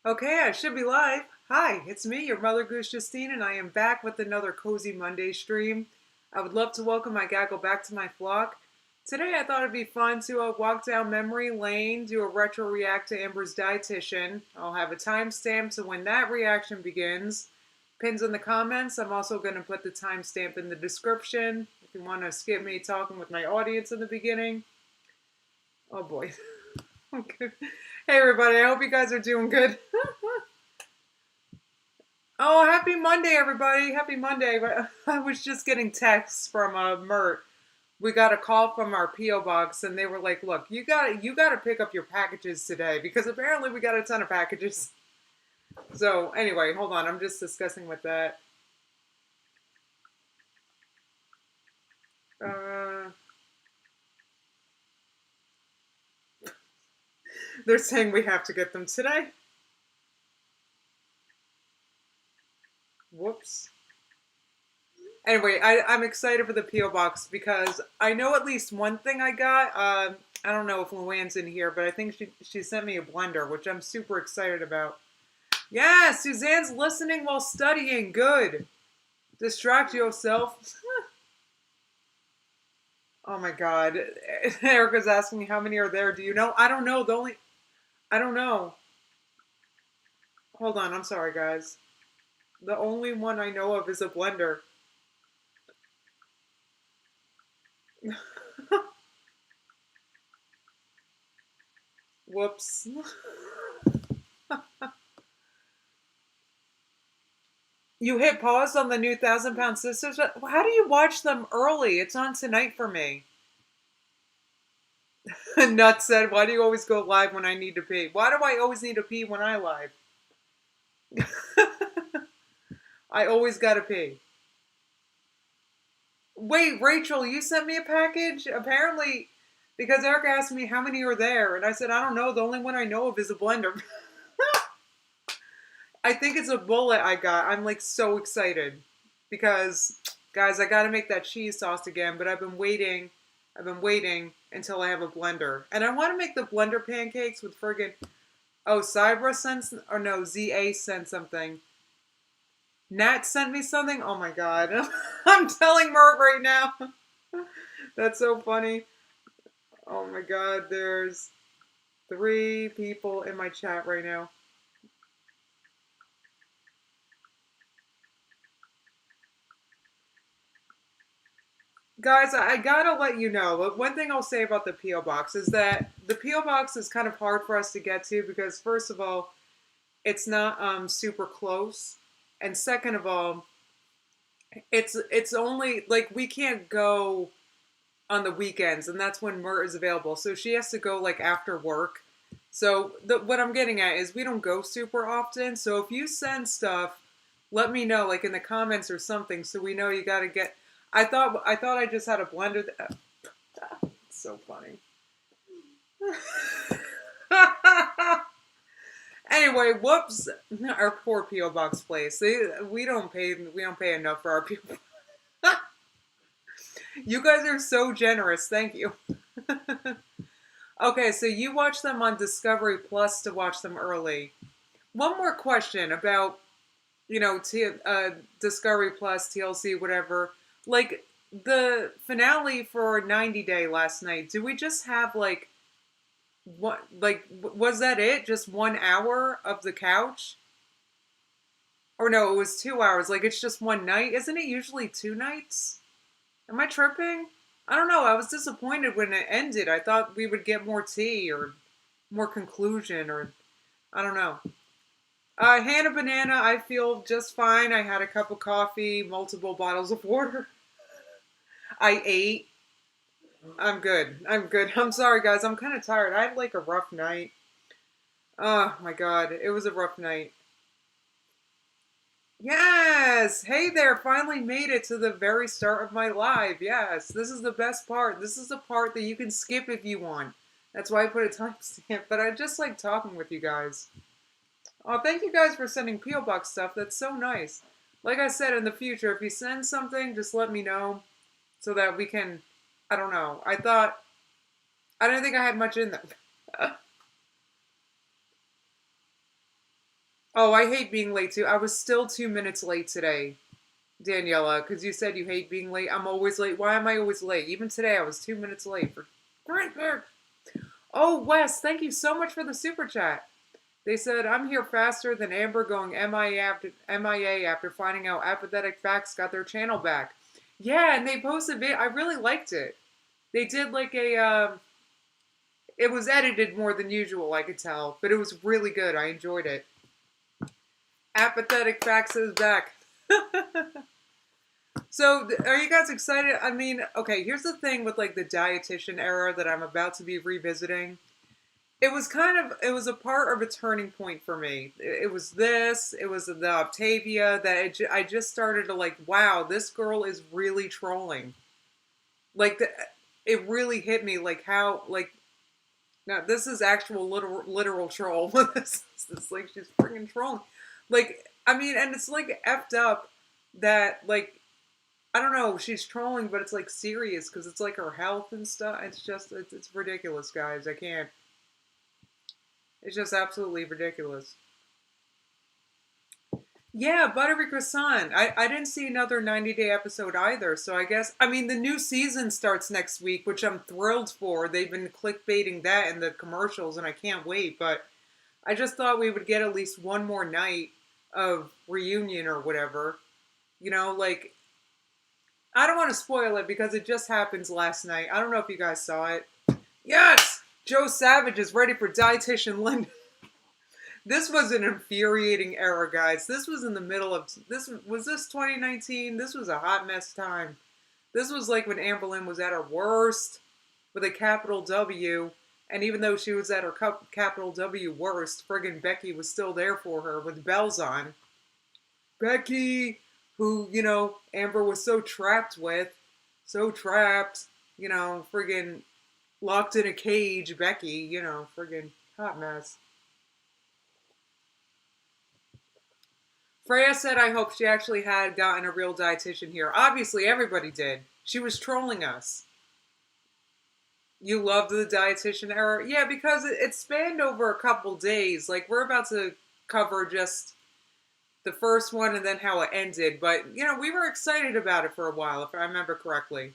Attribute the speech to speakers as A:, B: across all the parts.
A: Okay, I should be live. Hi, it's me, your Mother Goose Justine, and I am back with another Cozy Monday stream. I would love to welcome my gaggle back to my flock. Today I thought it'd be fun to walk down memory lane, do a retro react to Amber's Dietitian. I'll have a timestamp so when that reaction begins. Pins in the comments. I'm also going to put the timestamp in the description if you want to skip me talking with my audience in the beginning. Oh boy. Okay. Hey everybody, I hope you guys are doing good. Oh, happy Monday, everybody. Happy Monday. I was just getting texts from Mert. We got a call from our P.O. box, and they were like, look, you gotta pick up your packages today, because apparently we got a ton of packages. So, anyway, hold on. I'm just discussing with that. They're saying we have to get them today. Whoops. Anyway, I'm excited for the P.O. box because I know at least one thing I got. I don't know if Luann's in here, but I think she sent me a blender, which I'm super excited about. Yeah, Suzanne's listening while studying. Good. Distract yourself. Oh my God. Erica's asking how many are there. Do you know? I don't know. I don't know. Hold on. I'm sorry, guys. The only one I know of is a blender. Whoops. You hit pause on the new 1,000 Pound Sisters? How do you watch them early? It's on tonight for me. Nuts said, why do you always go live when I need to pee? Why do I always need to pee when I live? I always gotta pee. Wait, Rachel, you sent me a package? Apparently, because Erica asked me how many are there, and I said, I don't know. The only one I know of is a blender. I think it's a bullet I got. I'm like so excited because, guys, I gotta make that cheese sauce again, but I've been waiting until I have a blender. And I want to make the blender pancakes with friggin', oh, Cybra sent, or no, ZA sent something. Nat sent me something? Oh my God. I'm telling Mert right now. That's so funny. Oh my God, there's 3 people in my chat right now. Guys, I gotta let you know, but one thing I'll say about the P.O. box is that the P.O. box is kind of hard for us to get to because, first of all, it's not super close, and second of all, it's only like we can't go on the weekends, and that's when Mert is available. So she has to go like after work. So what I'm getting at is we don't go super often. So if you send stuff, let me know, like in the comments or something, so we know you got to get. I thought I just had a blender. It's so funny. Anyway, whoops. Our poor P.O. box place. We don't pay enough for our P.O. You guys are so generous. Thank you. Okay, so you watch them on Discovery Plus to watch them early. One more question about, Discovery Plus, TLC, whatever. Like, the finale for 90 Day last night, do we just have, like, what, like, was that it? Just 1 hour of the couch? Or no, it was 2 hours. Like, it's just one night? Isn't it usually 2 nights? Am I tripping? I don't know. I was disappointed when it ended. I thought we would get more tea or more conclusion or I don't know. Hannah Banana, I feel just fine. I had a cup of coffee, multiple bottles of water. I ate. I'm good. I'm good. I'm sorry, guys. I'm kind of tired. I had like a rough night. Oh my God. It was a rough night. Yes! Hey there, finally made it to the very start of my live. Yes, this is the best part. This is the part that you can skip if you want. That's why I put a timestamp, but I just like talking with you guys. Oh, thank you guys for sending P.O. Box stuff. That's so nice. Like I said, in the future, if you send something, just let me know so that we can, I don't know. I didn't think I had much in them. Oh, I hate being late too. I was still 2 minutes late today, Daniela, because you said you hate being late. I'm always late. Why am I always late? Even today, I was 2 minutes late for. Oh, Wes, thank you so much for the super chat. They said, I'm here faster than Amber going MIA after finding out Apathetic Facts got their channel back. Yeah, and they posted it. I really liked it. They did like it was edited more than usual, I could tell, but it was really good. I enjoyed it. Apathetic Facts is back. So, are you guys excited? I mean, okay, here's the thing with like the dietitian era that I'm about to be revisiting. It was a part of a turning point for me. It was this, it was the Octavia that I just started to like, wow, this girl is really trolling. Like, it really hit me like how, like, now this is actual literal troll. This is like, she's freaking trolling. Like, I mean, and it's like effed up that, like, I don't know, she's trolling, but it's like serious because it's like her health and stuff. It's just, it's ridiculous, guys. I can't. It's just absolutely ridiculous. Yeah, Buttery Croissant. I didn't see another 90-day episode either, so I guess, I mean, the new season starts next week, which I'm thrilled for. They've been clickbaiting that in the commercials, and I can't wait, but I just thought we would get at least one more night of reunion or whatever. You know, like, I don't want to spoil it because it just happens last night. I don't know if you guys saw it. Yes! Joe Savage is ready for Dietitian Linda. This was an infuriating era, guys. This was in the middle of this. Was this 2019? This was a hot mess time. This was like when Amber Lynn was at her worst with a capital W, and even though she was at her capital W worst, friggin' Becky was still there for her with bells on. Becky, who, you know, Amber was so trapped with, friggin' locked in a cage, Becky, you know, friggin' hot mess. Freya said, I hope she actually had gotten a real dietitian here. Obviously, everybody did. She was trolling us. You loved the dietitian era? Yeah, because it spanned over a couple days. Like, we're about to cover just the first one and then how it ended. But, you know, we were excited about it for a while, if I remember correctly.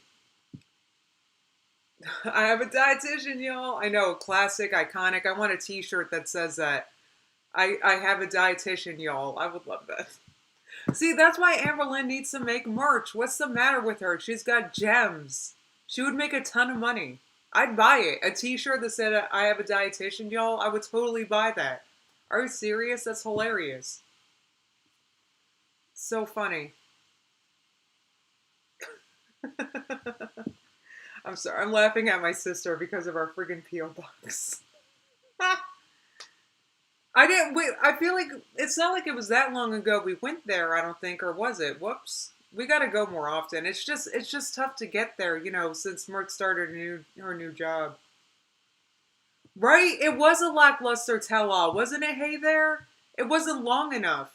A: I have a dietitian, y'all. I know, classic, iconic. I want a t-shirt that says that. I have a dietitian, y'all. I would love that. See, that's why Amber Lynn needs to make merch. What's the matter with her? She's got gems. She would make a ton of money. I'd buy it. A t-shirt that said, I have a dietitian, y'all. I would totally buy that. Are you serious? That's hilarious. So funny. I'm sorry. I'm laughing at my sister because of our friggin' P.O. box. I didn't. Wait, I feel like it's not like it was that long ago we went there. I don't think, or was it? Whoops. We got to go more often. It's just tough to get there, you know, since Mertz started her new job. Right? It was a lackluster tell-all, wasn't it? Hey there. It wasn't long enough.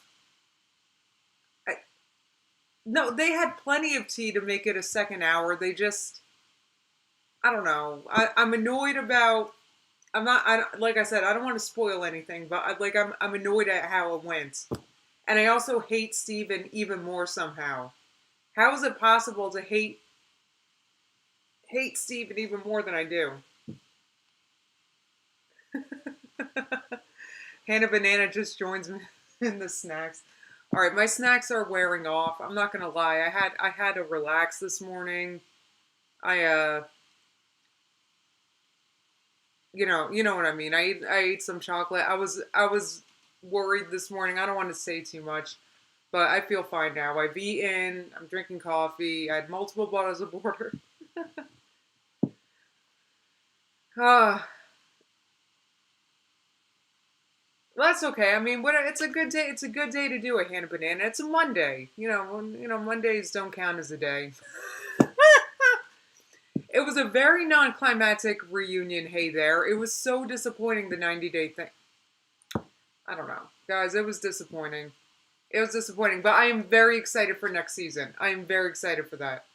A: No, they had plenty of tea to make it a second hour. They just, I don't know. I'm annoyed about. I'm not. Like I said, I don't want to spoil anything, but I'm annoyed at how it went, and I also hate Steven even more somehow. How is it possible to hate Steven even more than I do? Hannah Banana just joins me in the snacks. All right, my snacks are wearing off. I'm not gonna lie. I had to relax this morning. I you know what I mean. I ate some chocolate. I was worried this morning. I don't want to say too much, but I feel fine now. I've eaten. I'm drinking coffee. I had multiple bottles of water. Ah, well, that's okay. I mean, it's a good day. It's a good day to do it, Hannah Banana. It's a Monday. Mondays don't count as a day. It was a very non-climactic reunion, hey there. It was so disappointing, the 90-day thing. I don't know. Guys, it was disappointing. It was disappointing, but I am very excited for next season. I am very excited for that.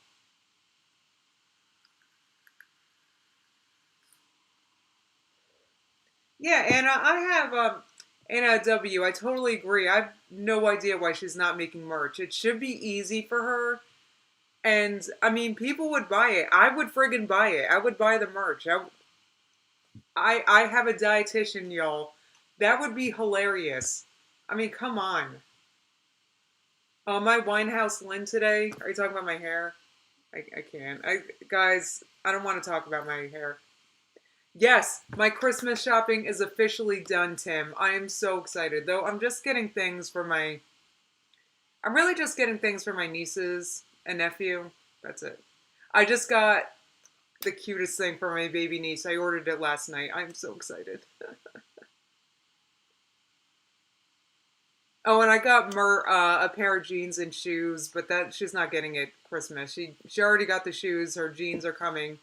A: Yeah, and I have, Anna W, I totally agree. I have no idea why she's not making merch. It should be easy for her. And I mean, people would buy it. I would friggin' buy it. I would buy the merch. I have a dietitian, y'all. That would be hilarious. I mean, come on. Oh, my Winehouse Lynn today. Are you talking about my hair? I can't. Guys, I don't want to talk about my hair. Yes, my Christmas shopping is officially done, Tim. I am so excited. Though I'm just getting things for my I'm really just getting things for my nieces and nephew. That's it. I just got the cutest thing for my baby niece. I ordered it last night. I'm so excited. Oh, and I got a pair of jeans and shoes, but that she's not getting it Christmas. She already got the shoes. Her jeans are coming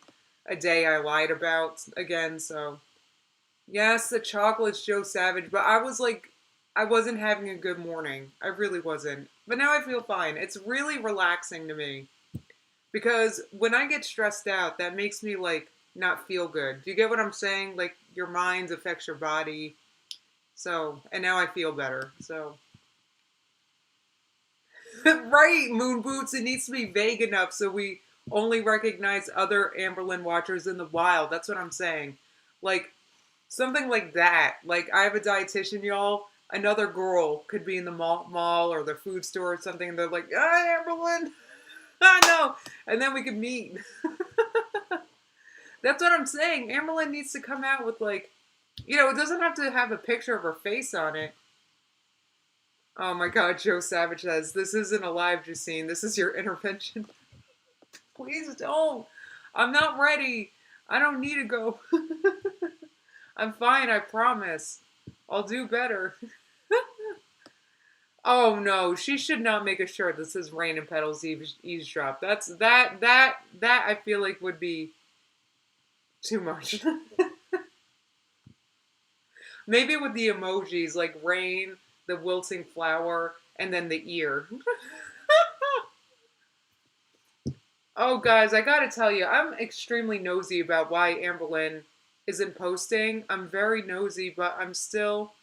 A: a day I lied about again. So yes, the chocolate's Joe Savage, but I was like, I wasn't having a good morning. I really wasn't. But now I feel fine. It's really relaxing to me because when I get stressed out, that makes me like not feel good. Do you get what I'm saying? Like your mind affects your body. So, and now I feel better. So, right, Moon Boots, it needs to be vague enough so we only recognize other Amberlin watchers in the wild. That's what I'm saying. Like, something like that. Like, I have a dietitian, y'all. Another girl could be in the mall or the food store or something. And they're like, ah, Amberlin. I know. And then we could meet. That's what I'm saying. Amberlin needs to come out with, like, it doesn't have to have a picture of her face on it. Oh my God, Joe Savage says, this isn't a live, Justine. This is your intervention. Please don't. I'm not ready. I don't need to go. I'm fine, I promise. I'll do better. Oh no, she should not make a shirt that says Rain and Petals Eavesdrop. That I feel like would be too much. Maybe with the emojis like rain, the wilting flower, and then the ear. Oh, guys, I gotta tell you, I'm extremely nosy about why Amberlin isn't posting. I'm very nosy, but I'm still.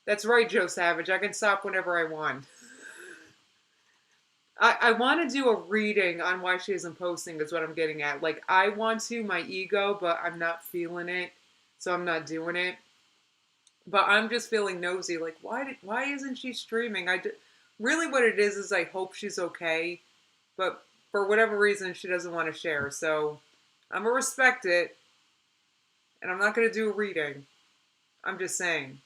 A: That's right, Joe Savage. I can stop whenever I want. I want to do a reading on why she isn't posting, is what I'm getting at. Like, I want to, my ego, but I'm not feeling it, so I'm not doing it. But I'm just feeling nosy. Like, why isn't she streaming? Really what it is I hope she's okay. But for whatever reason, she doesn't want to share. So I'm going to respect it. And I'm not going to do a reading. I'm just saying.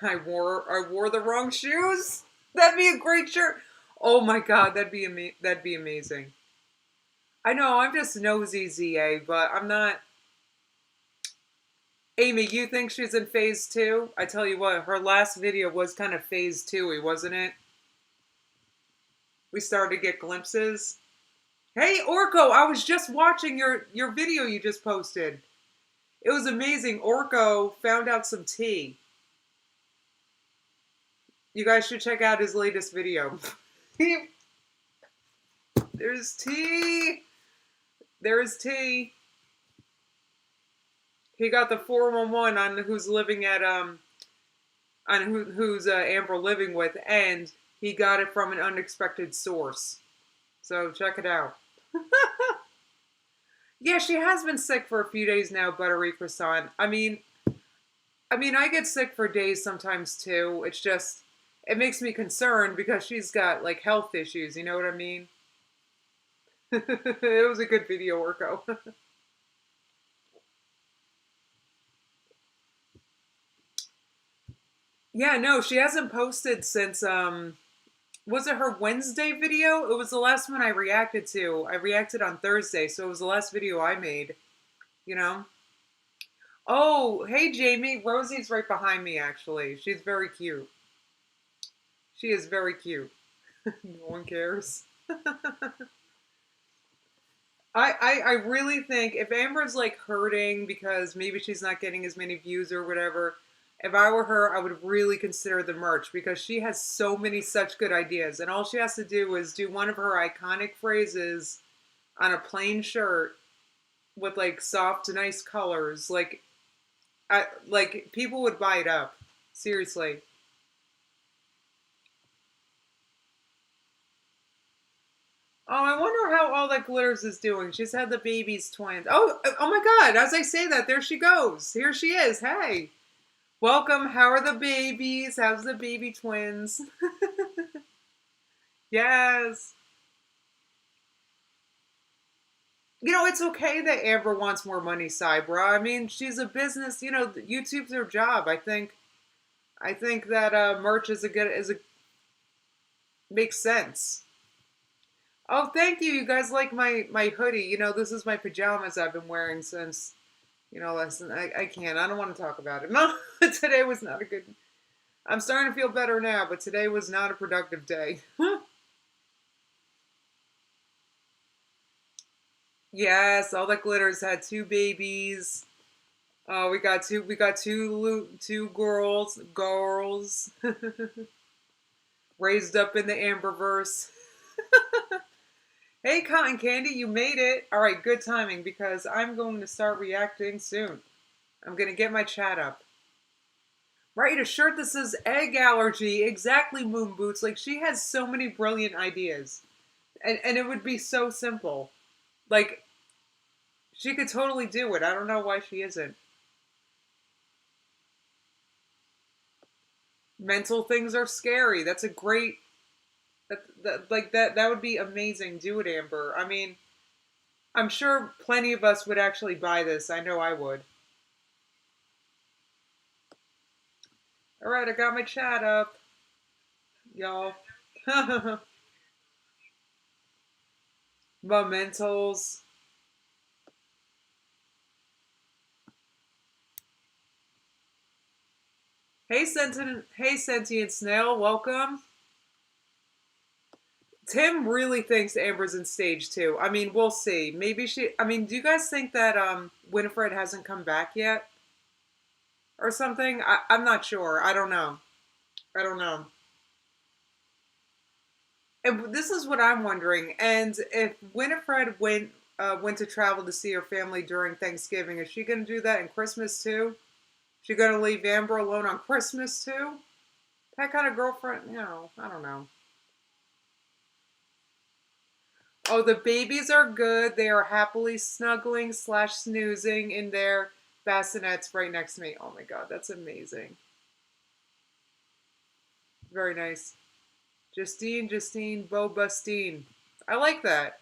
A: I wore the wrong shoes. That'd be a great shirt. Oh my God, that'd be amazing. I know, I'm just nosy, ZA, but I'm not. Amy, you think she's in phase 2? I tell you what, her last video was kind of phase 2-y, wasn't it? We started to get glimpses. Hey, Orko, I was just watching your video you just posted. It was amazing. Orko found out some tea. You guys should check out his latest video. There's tea. There's tea. He got the 411 on who's living at on who's Amber living with, and he got it from an unexpected source. So check it out. Yeah, she has been sick for a few days now, Buttery Croissant. I mean, I get sick for days sometimes too. It's just, it makes me concerned because she's got like health issues. You know what I mean? It was a good video, Orko. Yeah, no, she hasn't posted since, was it her Wednesday video? It was the last one I reacted to. I reacted on Thursday, so it was the last video I made, you know? Oh, hey, Jamie. Rosie's right behind me, actually. She's very cute. She is very cute. No one cares. I really think if Amber's like hurting because maybe she's not getting as many views or whatever, if I were her, I would really consider the merch because she has so many such good ideas. And all she has to do is do one of her iconic phrases on a plain shirt with like soft, nice colors. Like, Like people would buy it up. Seriously. Oh, I wonder how all that glitters is doing. She's had the baby's twins. Oh my God! As I say that, there she goes. Here she is. Hey, welcome. How are the babies? How's the baby twins? Yes. It's okay that Amber wants more money, Cybra. I mean, she's a business. YouTube's her job. I think that merch is a makes sense. Oh, thank you. You guys like my hoodie. This is my pajamas I've been wearing since. Listen, I can't. I don't want to talk about it. No, today was not a good. I'm starting to feel better now, but today was not a productive day. Yes, all that glitters had two babies. We got two girls raised up in the Amberverse. Hey, Cotton Candy, you made it. All right, good timing because I'm going to start reacting soon. I'm going to get my chat up. Right, a shirt that says egg allergy. Exactly, Moon Boots. Like, she has so many brilliant ideas. And it would be so simple. Like, she could totally do it. I don't know why she isn't. Mental things are scary. That's a great. That would be amazing. Do it, Amber. I mean, I'm sure plenty of us would actually buy this. I know I would. All right, I got my chat up, y'all. Mementos. Hey, sentient snail, welcome. Tim really thinks Amber's in stage two. I mean, we'll see. Maybe she. I mean, do you guys think that Winifred hasn't come back yet or something? I'm not sure. I don't know. I don't know. And this is what I'm wondering. And if Winifred went to travel to see her family during Thanksgiving, is she going to do that in Christmas too? She going to leave Amber alone on Christmas too? That kind of girlfriend? I don't know. Oh, the babies are good. They are happily snuggling slash snoozing in their bassinets right next to me. Oh my God, that's amazing. Very nice. Justine, Bo Bustine. I like that.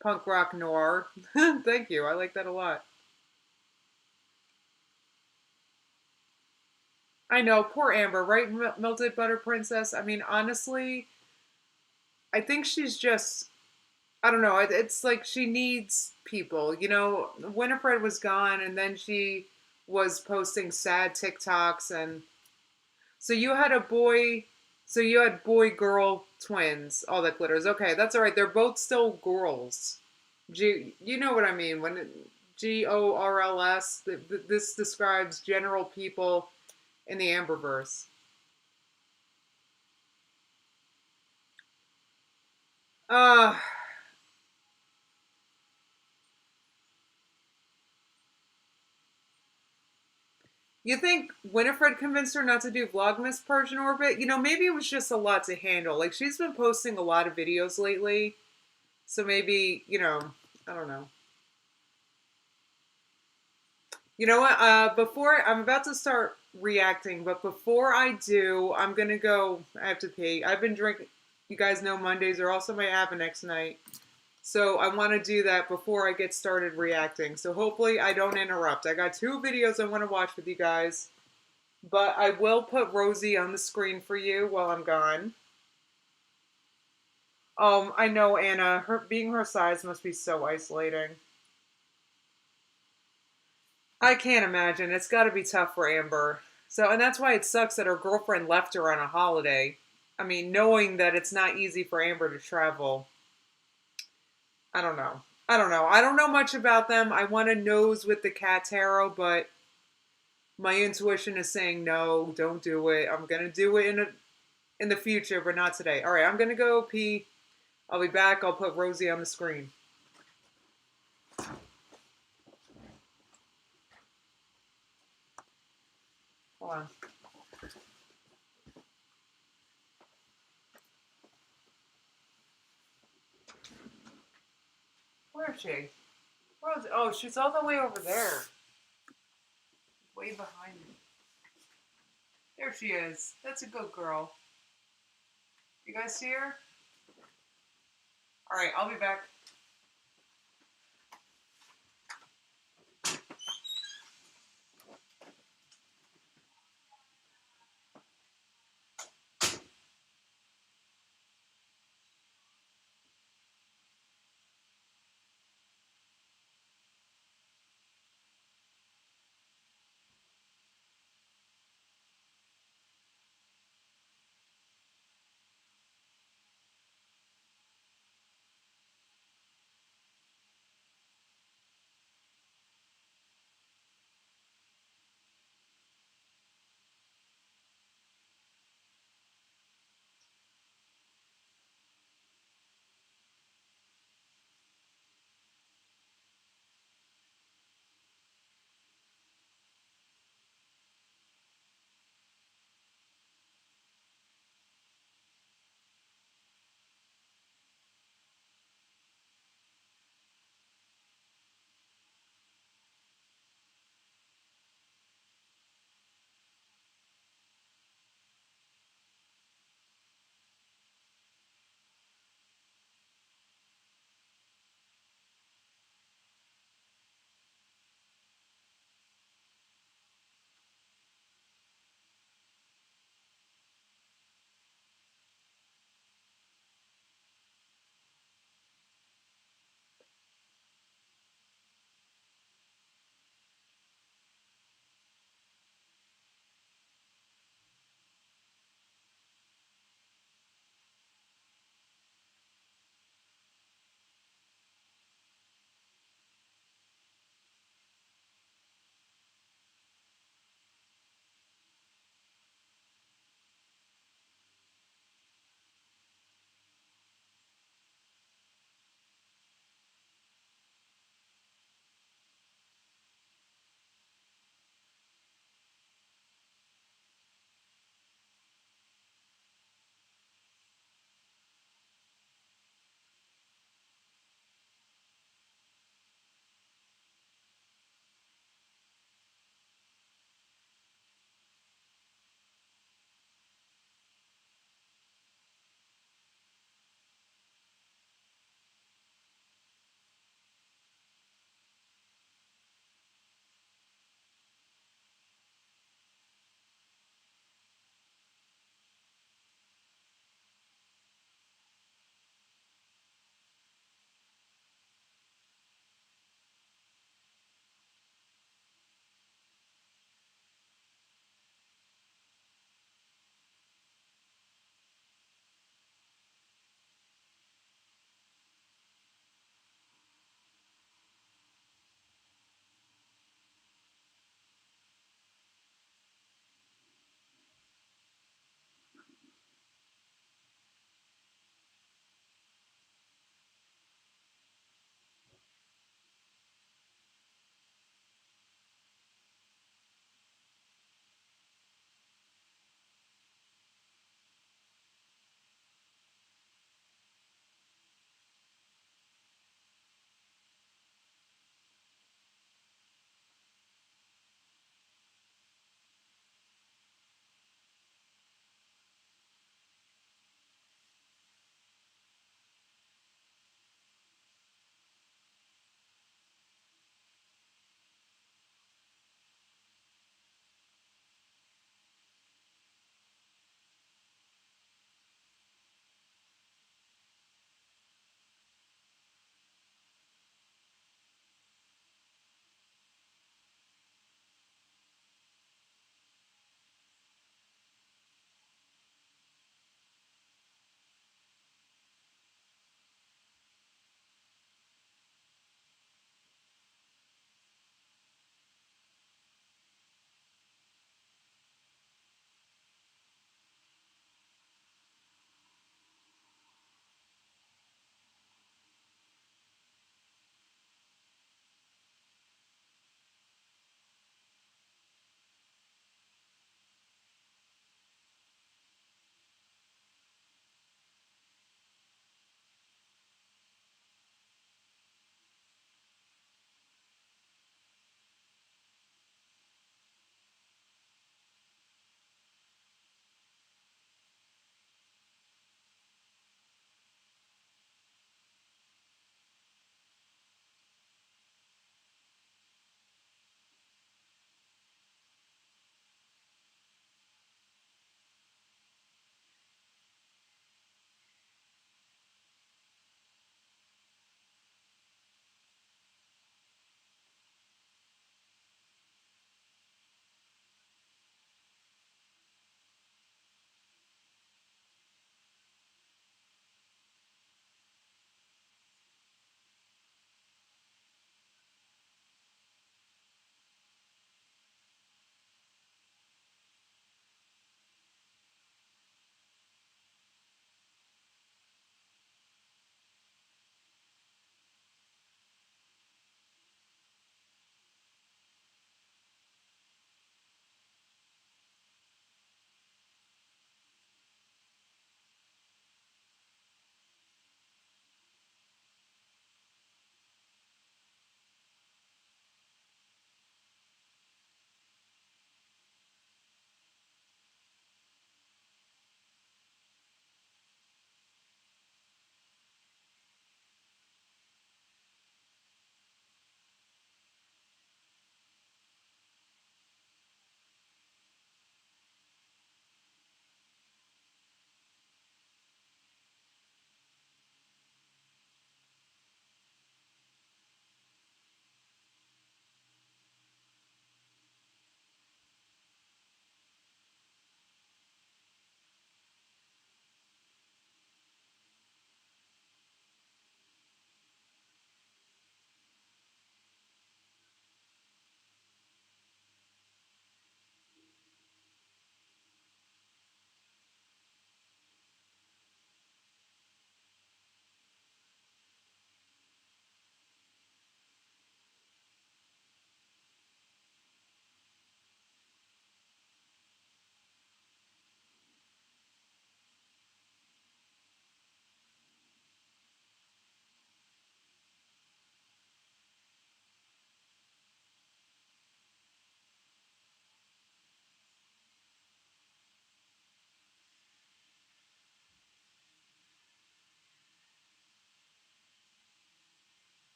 A: Punk rock noir. Thank you. I like that a lot. I know, poor Amber, right? Melted butter princess. I mean, honestly, I think she's just. I don't know. It's like she needs people. Winifred was gone, and then she was posting sad TikToks, and so you had a boy. So you had boy girl twins. All that glitters. Okay, that's all right. They're both still girls. You know what I mean when GORLS. This describes general people in the Amberverse. Uh you think Winifred convinced her not to do Vlogmas Persian Orbit? Maybe it was just a lot to handle. Like she's been posting a lot of videos lately, so maybe I don't know. You know what? Before I'm about to start reacting, but before I do, I'm gonna go. I have to pee. I've been drinking. You guys know Mondays are also my Avonex night. So I want to do that before I get started reacting. So hopefully I don't interrupt. I got two videos I want to watch with you guys. But I will put Rosie on the screen for you while I'm gone. I know Anna. Being her size must be so isolating. I can't imagine. It's got to be tough for Amber. And that's why it sucks that her girlfriend left her on a holiday. I mean, knowing that it's not easy for Amber to travel. I don't know. I don't know. I don't know much about them. I want to nose with the cat tarot, but my intuition is saying no, don't do it. I'm gonna do it in the future, but not today. All right, I'm gonna go pee. I'll be back. I'll put Rosie on the screen. Hold on. Where is she? Oh, she's all the way over there. Way behind me. There she is. That's a good girl. You guys see her? Alright, I'll be back.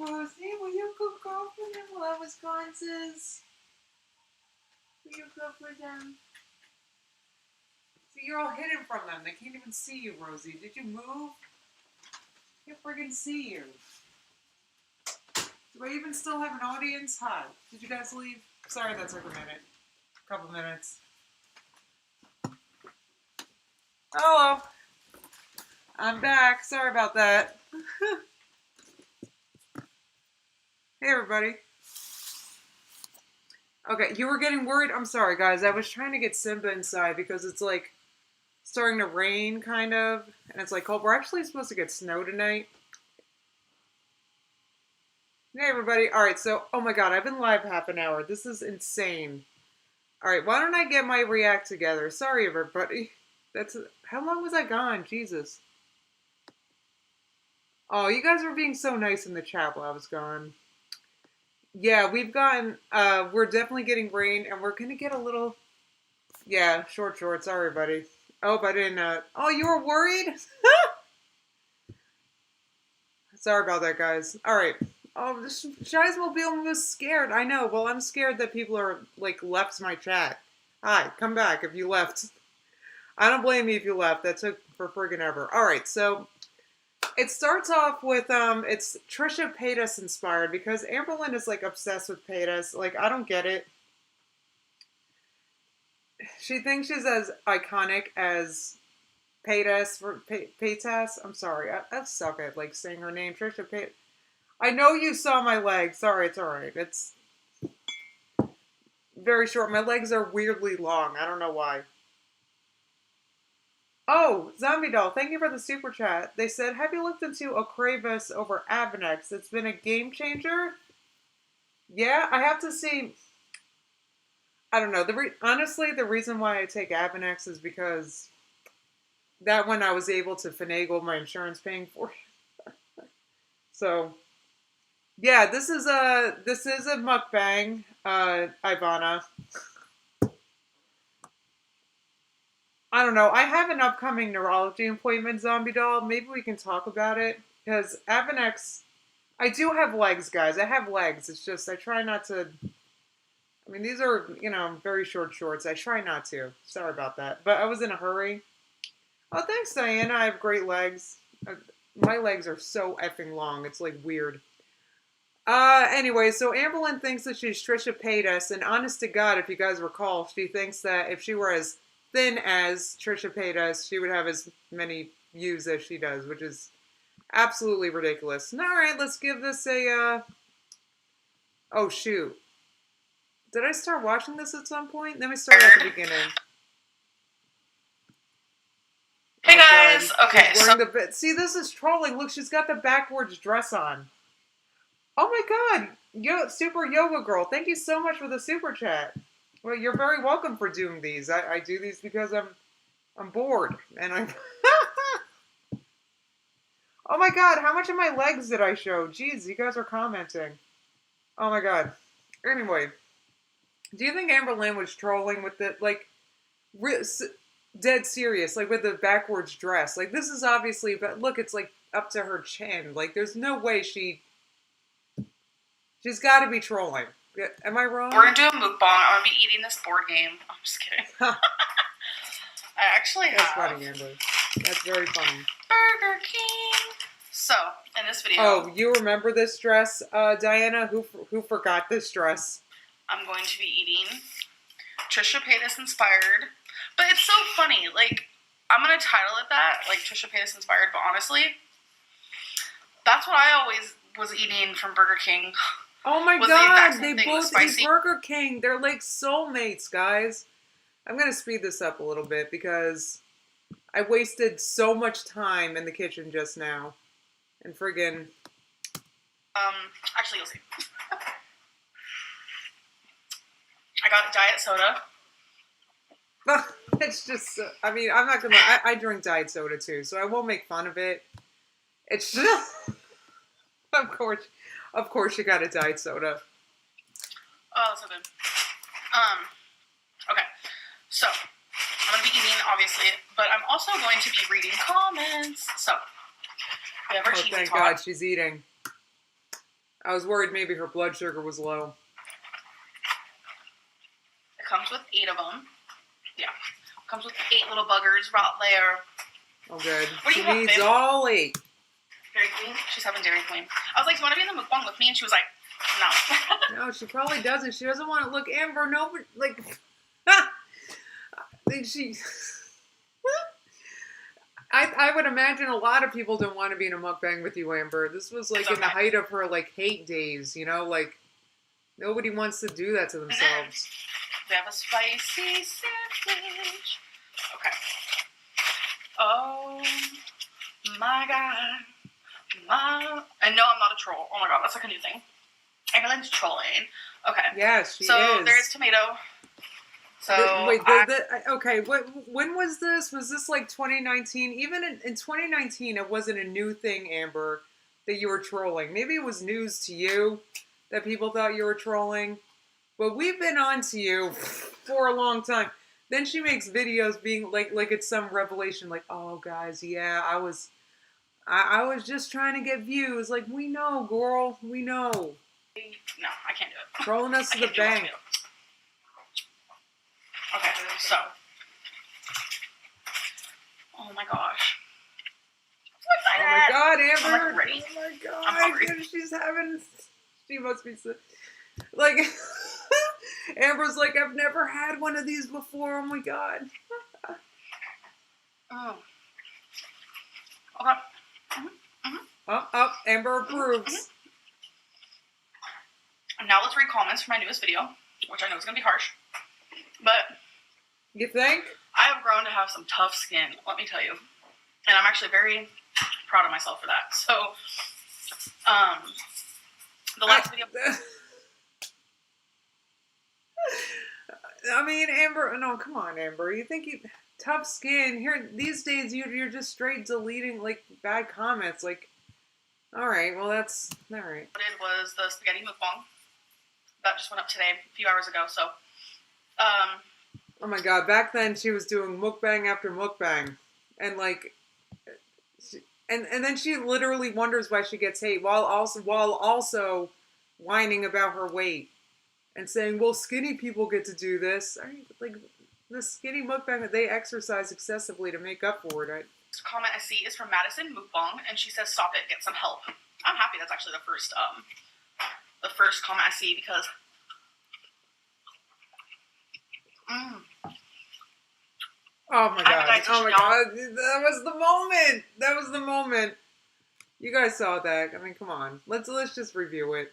A: Rosie, will you cook off for them while I was gone, sis? Will you cook for them? See, you're all hidden from them. They can't even see you, Rosie. Did you move? They can't friggin' see you. Do I even still have an audience? Hi. Did you guys leave? Sorry that took a minute. A couple minutes. Hello. I'm back. Sorry about that. Hey, everybody. Okay, you were getting worried? I'm sorry, guys. I was trying to get Simba inside because it's like starting to rain, kind of. And it's like cold. We're actually supposed to get snow tonight. Hey, everybody. All right, so, oh my god, I've been live half an hour. This is insane. All right, why don't I get my react together? Sorry, everybody. How long was I gone? Jesus. Oh, you guys were being so nice in the chat while I was gone. Yeah, we've gotten, we're definitely getting rain, and we're gonna get a little, yeah, short. Sorry, everybody. Oh, I didn't, oh, you were worried? Sorry about that, guys. All right. Oh, this Shizmobile was scared. I know. Well, I'm scared that people are, like, left my chat. Hi, come back if you left. I don't blame you if you left. That took for friggin' ever. All right, so it starts off with, it's Trisha Paytas inspired because Amberlynn is, like, obsessed with Paytas. Like, I don't get it. She thinks she's as iconic as Paytas. I'm sorry. I suck at, like, saying her name. Trisha Paytas. I know you saw my legs. Sorry, it's alright. It's very short. My legs are weirdly long. I don't know why. Oh, Zombie Doll, thank you for the super chat. They said, have you looked into Ocrevus over Avenex? It's been a game changer? Yeah, I have to see. I don't know. Honestly, the reason why I take Avenex is because that one I was able to finagle my insurance paying for. So, yeah, this is a mukbang, Ivana. I don't know. I have an upcoming neurology appointment, Zombie Doll. Maybe we can talk about it. Because Avenex, I do have legs, guys. I have legs. It's just I try not to. I mean, these are, very short shorts. I try not to. Sorry about that. But I was in a hurry. Oh, thanks, Diana. I have great legs. My legs are so effing long. It's, like, weird. Anyway, so Amberlynn thinks that she's Trisha Paytas, and honest to God, if you guys recall, she thinks that if she were as thin as Trisha Paytas, she would have as many views as she does, which is absolutely ridiculous. And, all right, let's give this a, oh, shoot. Did I start watching this at some point? Let me start at the beginning.
B: Hey, guys.
A: God.
B: Okay,
A: so... See, this is trolling. Look, she's got the backwards dress on. Oh my god, Super Yoga Girl, thank you so much for the super chat. Well, you're very welcome for doing these. I do these because I'm bored, and I'm... Oh my god, how much of my legs did I show? Jeez, you guys are commenting. Oh my god. Anyway, do you think Amberlynn was trolling with the, like, dead serious, like with the backwards dress? Like, this is obviously, but look, it's like up to her chin. Like, there's no way she's got to be trolling. Am I wrong?
B: We're going to do a mukbang. I'm going to be eating this board game. I'm just kidding. I actually have...
A: That's funny, Amber. That's very funny.
B: Burger King. So, in this video...
A: Oh, you remember this dress, Diana? Who forgot this dress?
B: I'm going to be eating Trisha Paytas inspired. But it's so funny. Like, I'm going to title it that, like, Trisha Paytas inspired. But honestly, that's what I always was eating from Burger King.
A: Oh my god, they both eat Burger King. They're like soulmates, guys. I'm going to speed this up a little bit because I wasted so much time in the kitchen just now. And friggin'...
B: Actually, you'll see. I got a diet soda.
A: It's just... I mean, I'm not going to... I drink diet soda too, so I won't make fun of it. It's just... Of course you got a diet soda.
B: Oh, so good. Okay. So, I'm going to be eating, obviously, but I'm also going to be reading comments. So, we have our cheesy
A: thank
B: talk.
A: God she's eating. I was worried maybe her blood sugar was low.
B: It comes with 8 of them. Yeah. It comes with 8 little buggers right there.
A: Oh, good.
B: What do
A: She
B: you want,
A: needs
B: babe?
A: all 8.
B: Dairy Queen? She's having Dairy Queen. I was like, you want to be in the mukbang with me? And she was like, no.
A: No, she probably doesn't. She doesn't want to look Amber. Nobody, like, she... I would imagine a lot of people don't want to be in a mukbang with you, Amber. This was like in the height of her like hate days, you know, like nobody wants to do that to themselves.
B: They have a spicy sandwich. Okay. Oh my god. And no, I'm not a troll. Oh my god, that's like a new thing. Everyone's trolling. Okay.
A: Yes, she is.
B: So there's tomato. So
A: wait, okay. When was this? Was this like 2019? Even in 2019, it wasn't a new thing, Amber, that you were trolling. Maybe it was news to you that people thought you were trolling. But we've been on to you for a long time. Then she makes videos being like it's some revelation, like, oh guys, yeah, I was just trying to get views. Like, we know, girl, we know.
B: No, I can't do it.
A: Trolling us to the bank.
B: Okay, so. Oh my gosh.
A: Oh my god, Amber!
B: I'm like ready.
A: Oh my god!
B: I'm hungry.
A: She must be sick. Like, Amber's like, I've never had one of these before. Oh my god.
B: Oh. Okay.
A: Amber approves.
B: And now let's read comments for my newest video, which I know is going to be harsh. But
A: you think?
B: I have grown to have some tough skin, let me tell you. And I'm actually very proud of myself for that. So, the last video...
A: I mean, Amber, no, come on, Amber. You think tough skin. Here, these days, you're just straight deleting, like, bad comments. Like, all right, well, that's, all right.
B: What I did was the spaghetti mukbang. That just went up today, a few hours ago, so...
A: oh my god, back then she was doing mukbang after mukbang. And like, and then she literally wonders why she gets hate while also whining about her weight. And saying, well, skinny people get to do this. Like, the skinny mukbang, they exercise excessively to make up for it.
B: This comment I see is from Madison Mukbang, and she says, stop it, get some help. I'm happy that's actually the first comment I see, because
A: oh my god. Oh my god. That was the moment. That was the moment. You guys saw that. I mean, come on. Let's just review it.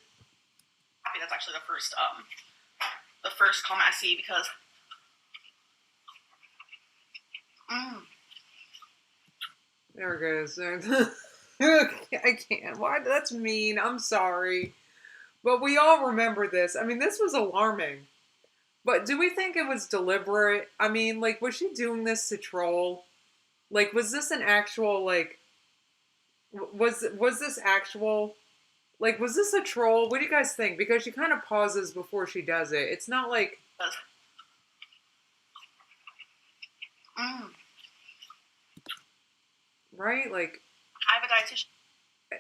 B: Happy that's actually the first comment I see, because
A: there it goes. I can't. Why? That's mean. I'm sorry. But we all remember this. I mean, this was alarming. But do we think it was deliberate? I mean, like, was she doing this to troll? Like, was this an actual, like, was this actual, like, was this a troll? What do you guys think? Because she kind of pauses before she does it. It's not like... Right? Like...
B: I have a dietitian.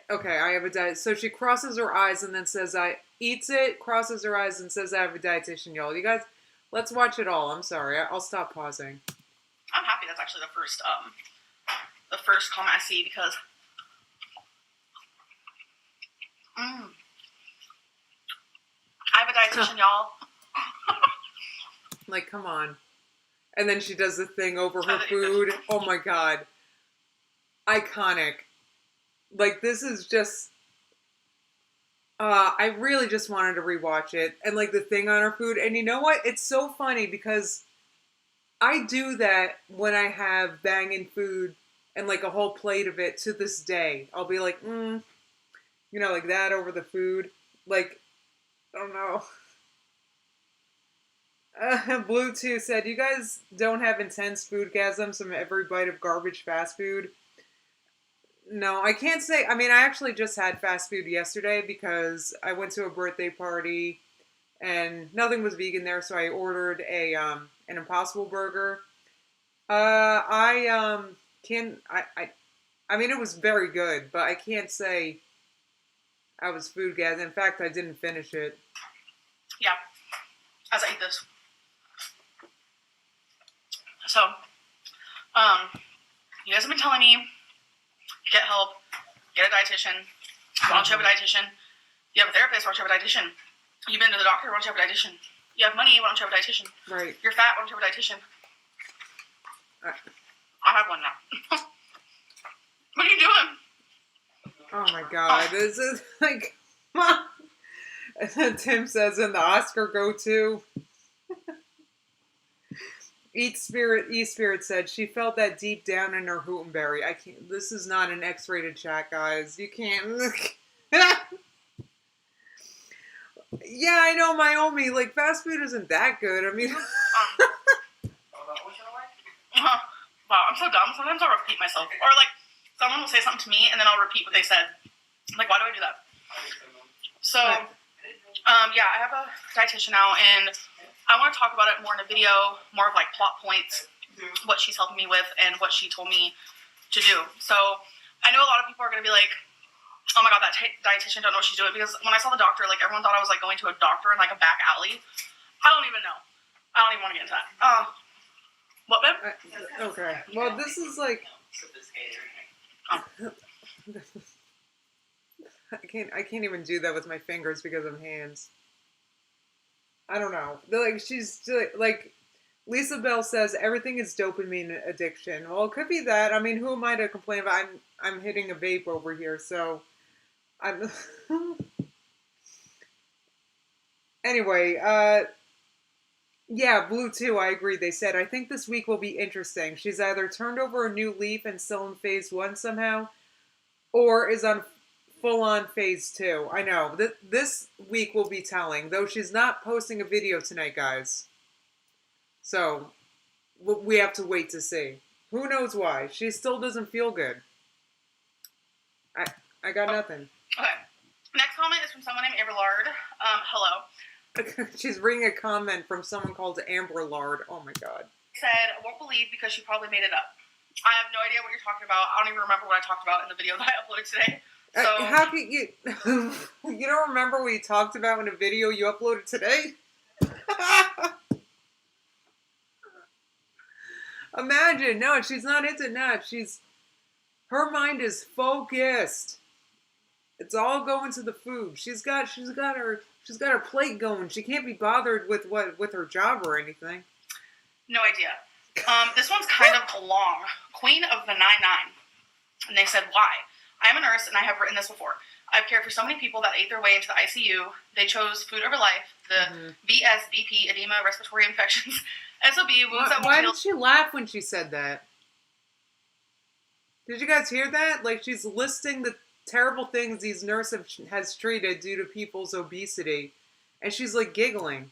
A: Okay, I have a diet. So she crosses her eyes and then says, eats it, crosses her eyes and says, I have a dietitian, y'all. You guys, let's watch it all. I'm sorry. I'll stop pausing.
B: I'm happy that's actually the first comment I see, because I have a dietitian, y'all.
A: Like, come on. And then she does the thing over her food. Oh my god. Iconic. Like, this is just... I really just wanted to rewatch it. And, like, the thing on her food. And you know what? It's so funny because I do that when I have banging food and, like, a whole plate of it to this day. I'll be like, you know, like that over the food. Like, I don't know. Bluetooth said, you guys don't have intense foodgasms from every bite of garbage fast food? No, I can't say. I mean, I actually just had fast food yesterday because I went to a birthday party and nothing was vegan there, so I ordered an Impossible Burger. I mean, it was very good, but I can't say I was food gas. In fact, I didn't finish it.
B: Yeah, as I eat this. So, you guys have been telling me, get help, get a dietitian. Why don't you have a dietitian? You have a therapist, why don't you have a dietitian? You've been to the doctor, why don't you have a dietitian? You have money, why don't you have a dietitian?
A: Right.
B: You're fat, why don't you have a dietitian? I have one now. What are you doing?
A: Oh my God, this is like, Tim says in the Oscar go-to. Eat Spirit said she felt that deep down in her hootenberry. I can't. This is not an X-rated chat, guys. You can't. Yeah, I know, Myomi. Like, fast food isn't that good. I mean,
B: wow, I'm so dumb. Sometimes I'll repeat myself, or like someone will say something to me, and then I'll repeat what they said. I'm like, why do I do that? So, yeah, I have a dietitian now, and I want to talk about it more in a video, more of like plot points, what she's helping me with, and what she told me to do. So, I know a lot of people are going to be like, oh my God, that dietitian don't know what she's doing, because when I saw the doctor, like everyone thought I was like going to a doctor in like a back alley. I don't even know. I don't even want to get into that. What, babe?
A: Okay. Well, this is like. I can't even do that with my fingers because of hands. I don't know. Like, she's like, Lisa Bell says everything is dopamine addiction. Well, it could be that. I mean, who am I to complain about? I'm hitting a vape over here, so I'm. Anyway, yeah, Blue too. I agree. They said I think this week will be interesting. She's either turned over a new leaf and still in phase 1 somehow, or is on full-on phase 2. I know. This week will be telling, though she's not posting a video tonight, guys. So, we have to wait to see. Who knows why? She still doesn't feel good. I got nothing.
B: Okay. Next comment is from someone named Aberlard. Hello.
A: She's reading a comment from someone called Amber Lard. Oh my God.
B: Said, I won't believe because she probably made it up. I have no idea what you're talking about. I don't even remember what I talked about in the video that I uploaded today. So,
A: how can you? You don't remember what you talked about in a video you uploaded today? Imagine. No, she's not into that. Her mind is focused. It's all going to the food. She's got her plate going. She can't be bothered with her job or anything.
B: No idea. This one's kind of long. Queen of the 9-9. And they said, why? I am a nurse, and I have written this before. I've cared for so many people that ate their way into the ICU. They chose food over life. The BS, BP, edema, respiratory infections, SOB, wounds that won't
A: Why
B: heal.
A: did she laugh when she said that? Did you guys hear that? Like, she's listing the terrible things these nurses has treated due to people's obesity. And she's, like, giggling.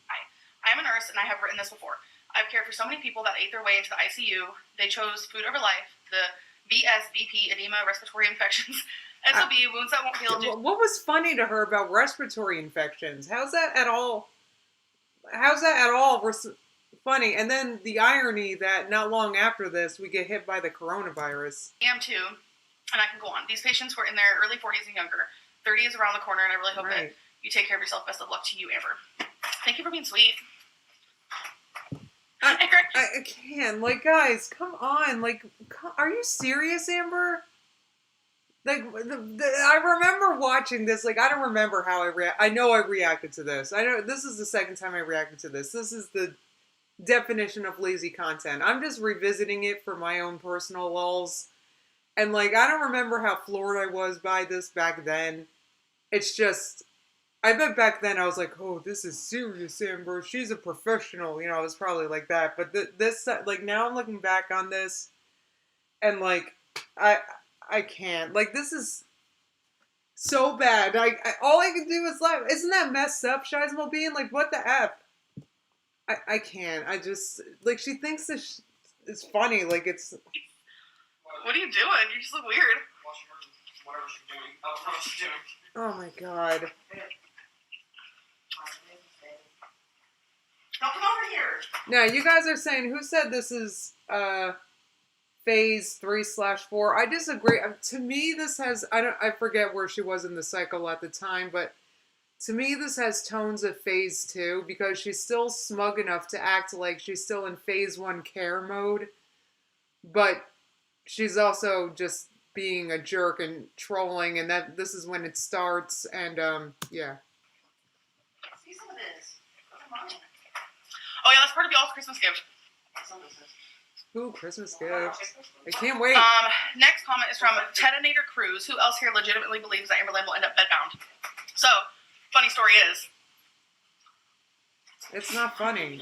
B: I am a nurse, and I have written this before. I've cared for so many people that ate their way into the ICU. They chose food over life. The BS, BP, edema, respiratory infections, SOB, wounds that won't heal.
A: What was funny to her about respiratory infections? How's that at all funny? And then the irony that not long after this, we get hit by the coronavirus.
B: I am too, and I can go on. These patients were in their early 40s and younger. 30 is around the corner, and I really hope that you take care of yourself. Best of luck to you, Amber. Thank you for being sweet.
A: I can't. Like, guys, come on. Like, are you serious, Amber? Like, I remember watching this. Like, I don't remember how I know I reacted to this. I know this is the second time I reacted to this. This is the definition of lazy content. I'm just revisiting it for my own personal lulz. And, like, I don't remember how floored I was by this back then. It's just... I bet back then I was like, oh, this is serious, Amber. She's a professional. You know, I was probably like that. But this, like, now I'm looking back on this, and, like, I can't. Like, this is so bad. All I can do is laugh. Isn't that messed up, Shizmo being? Like, what the F? I can't. I just, like, she thinks this is funny. Like, it's...
B: What are you doing? You just look weird.
C: Whatever she's doing. I don't know what she's doing.
A: Oh, my God.
B: Don't come over here.
A: Now, you guys are saying, who said this is phase 3/4. I disagree. To me, this has, I forget where she was in the cycle at the time, but to me, this has tones of phase 2 because she's still smug enough to act like she's still in phase 1 care mode, but she's also just being a jerk and trolling, and that this is when it starts, and yeah.
B: See some of this. Oh yeah, that's part of y'all's Christmas gift.
A: Ooh, Christmas gift. I can't wait.
B: Next comment is from Tedinator Cruz. Who else here legitimately believes that Amberlynn will end up bedbound? So, funny story is,
A: it's not funny.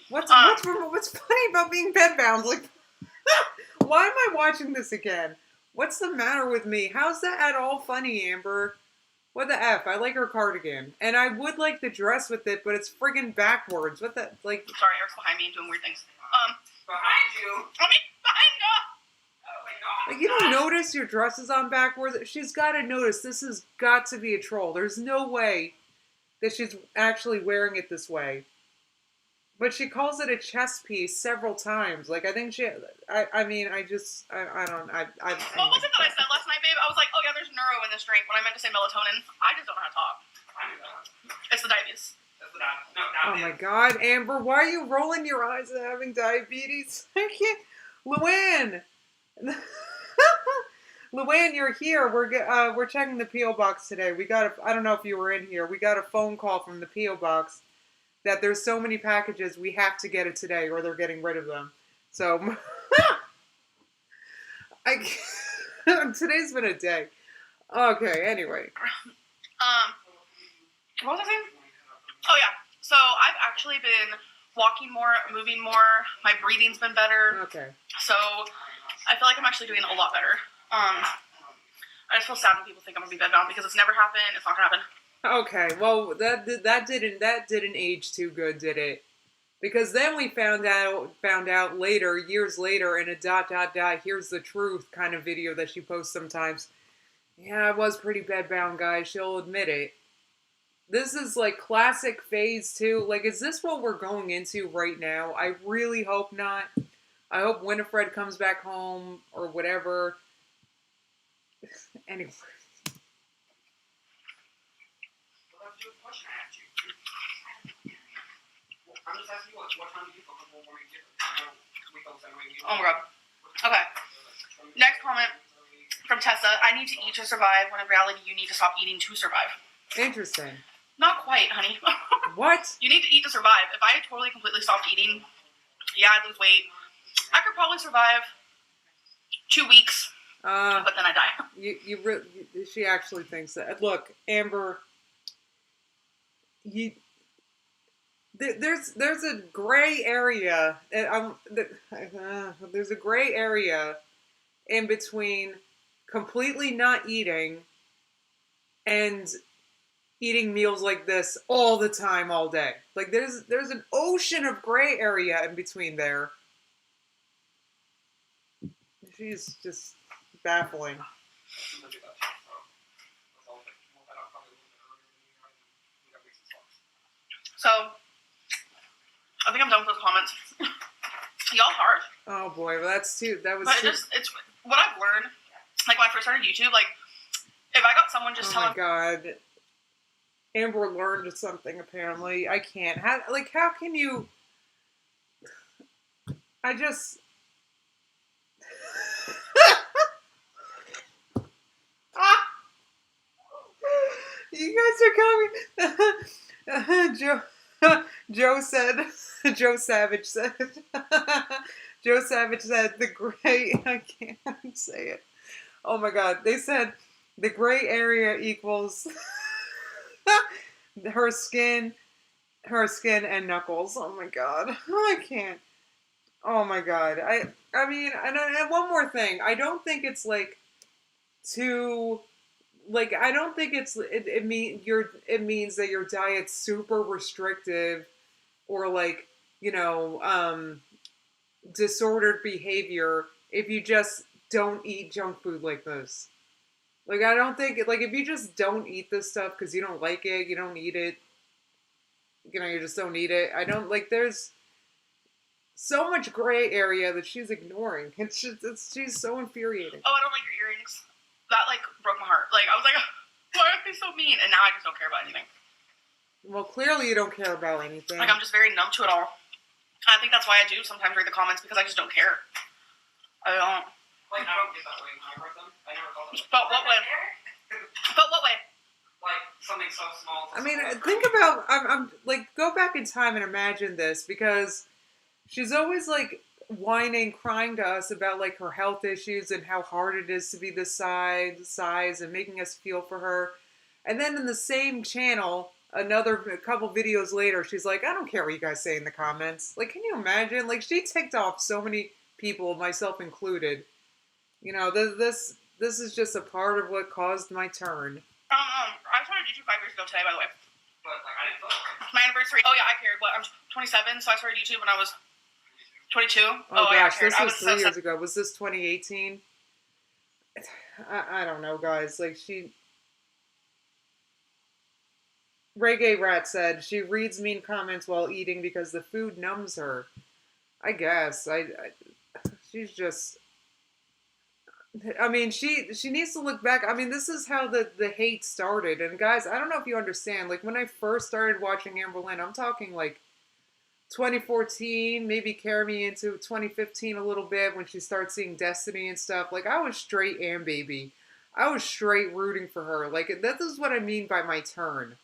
A: What's funny about being bedbound? Like, why am I watching this again? What's the matter with me? How's that at all funny, Amber? What the F? I like her cardigan. And I would like the dress with it, but it's friggin' backwards. What the, like...
B: Sorry, Eric's behind me and doing weird things.
C: Behind you?
B: I mean, behind you!
C: Oh my god.
A: Like, you don't notice your dress is on backwards? She's got to notice this has got to be a troll. There's no way that she's actually wearing it this way. But she calls it a chess piece several times. Like, I think she... I don't...
B: What was it that I said last night, babe? I was like, oh yeah, there's neuro in this drink when I meant to say melatonin. I just don't know how to talk.
C: I knew that.
B: It's the diabetes.
C: That's what I... No,
A: Oh my god, Amber, why are you rolling your eyes at having diabetes? I can't... Luann! Luann, you're here. We're checking the P.O. box today. We got I don't know if you were in here. We got a phone call from the P.O. box that there's so many packages, we have to get it today or they're getting rid of them. So, today's been a day. Okay, anyway.
B: What was I saying? Oh yeah. So I've actually been walking more, moving more. My breathing's been better.
A: Okay.
B: So I feel like I'm actually doing a lot better. I just feel sad when people think I'm gonna be bedbound because it's never happened. It's not gonna happen.
A: Okay, well that didn't age too good, did it? Because then we found out later, years later, in a ... here's the truth kind of video that she posts sometimes. Yeah, I was pretty bedbound, guys. She'll admit it. This is like classic phase 2. Like, is this what we're going into right now? I really hope not. I hope Winifred comes back home or whatever. Anyway.
C: I'm just asking you, what time do you focus more morning here?
B: Oh my god. Okay. Next comment from Tessa. I need to eat to survive, when in reality you need to stop eating to survive.
A: Interesting.
B: Not quite, honey.
A: What?
B: You need to eat to survive. If I totally completely stopped eating, yeah, I'd lose weight. I could probably survive 2 weeks, but then I die.
A: She actually thinks that. Look, Amber, there's a gray area. There's a gray area in between completely not eating and eating meals like this all the time, all day. Like, there's an ocean of gray area in between there. She's just baffling.
B: So, I think I'm done with those comments. Y'all harsh.
A: Oh boy, well
B: it's what I've learned. Like, when I first started YouTube, like, if I got someone just telling...
A: Oh my god. Amber learned something, apparently. I can't. How can you... I just... You guys are coming. Joe Savage said, the gray... I can't say it. Oh my god. They said the gray area equals... her skin and knuckles. Oh my god. I can't. Oh my god. I mean, and one more thing. I don't think it's like too... Like, I don't think it means that your diet's super restrictive or like, disordered behavior if you just don't eat junk food like this. Like, I don't think, like, if you just don't eat this stuff because you don't like it, you don't eat it, you just don't eat it. I don't, like, so much gray area that she's ignoring. She's so infuriating.
B: Oh, I don't like your earrings. That, like, broke my heart. Like, I was like, why are they so mean? And now I just don't care about anything.
A: Well, clearly you don't care about anything.
B: Like, I'm just very numb to it all. I think that's why I do sometimes read the comments, because I just don't care. I don't.
C: Like, I don't get that way when I read them. I never felt that way.
B: But what way? But what way?
C: Like, something so small.
A: I mean, think about, I'm like, go back in time and imagine this, because she's always like whining, crying to us about like her health issues and how hard it is to be this size and making us feel for her. And then in the same channel, a couple videos later, she's like, I don't care what you guys say in the comments. Like, can you imagine? Like, she ticked off so many people, myself included. You know, this is just a part of what caused my turn.
B: I started YouTube 5 years ago today, by the way.
C: But, like, I didn't feel it.
B: My anniversary. Oh, yeah, I cared. What? I'm 27, so I started YouTube when I was 22.
A: Oh
B: yeah,
A: gosh,
B: I cared.
A: this
B: I
A: was
B: was
A: 3 years ago. Was this 2018? I don't know, guys. Like, Reggae Rat said she reads mean comments while eating because the food numbs her. I guess. She's just... I mean, she needs to look back. I mean, this is how the hate started. And guys, I don't know if you understand. Like, when I first started watching Amber Lynn, I'm talking like 2014, maybe carry me into 2015 a little bit when she started seeing Destiny and stuff. Like, I was straight Am Baby. I was straight rooting for her. Like, that is what I mean by my turn.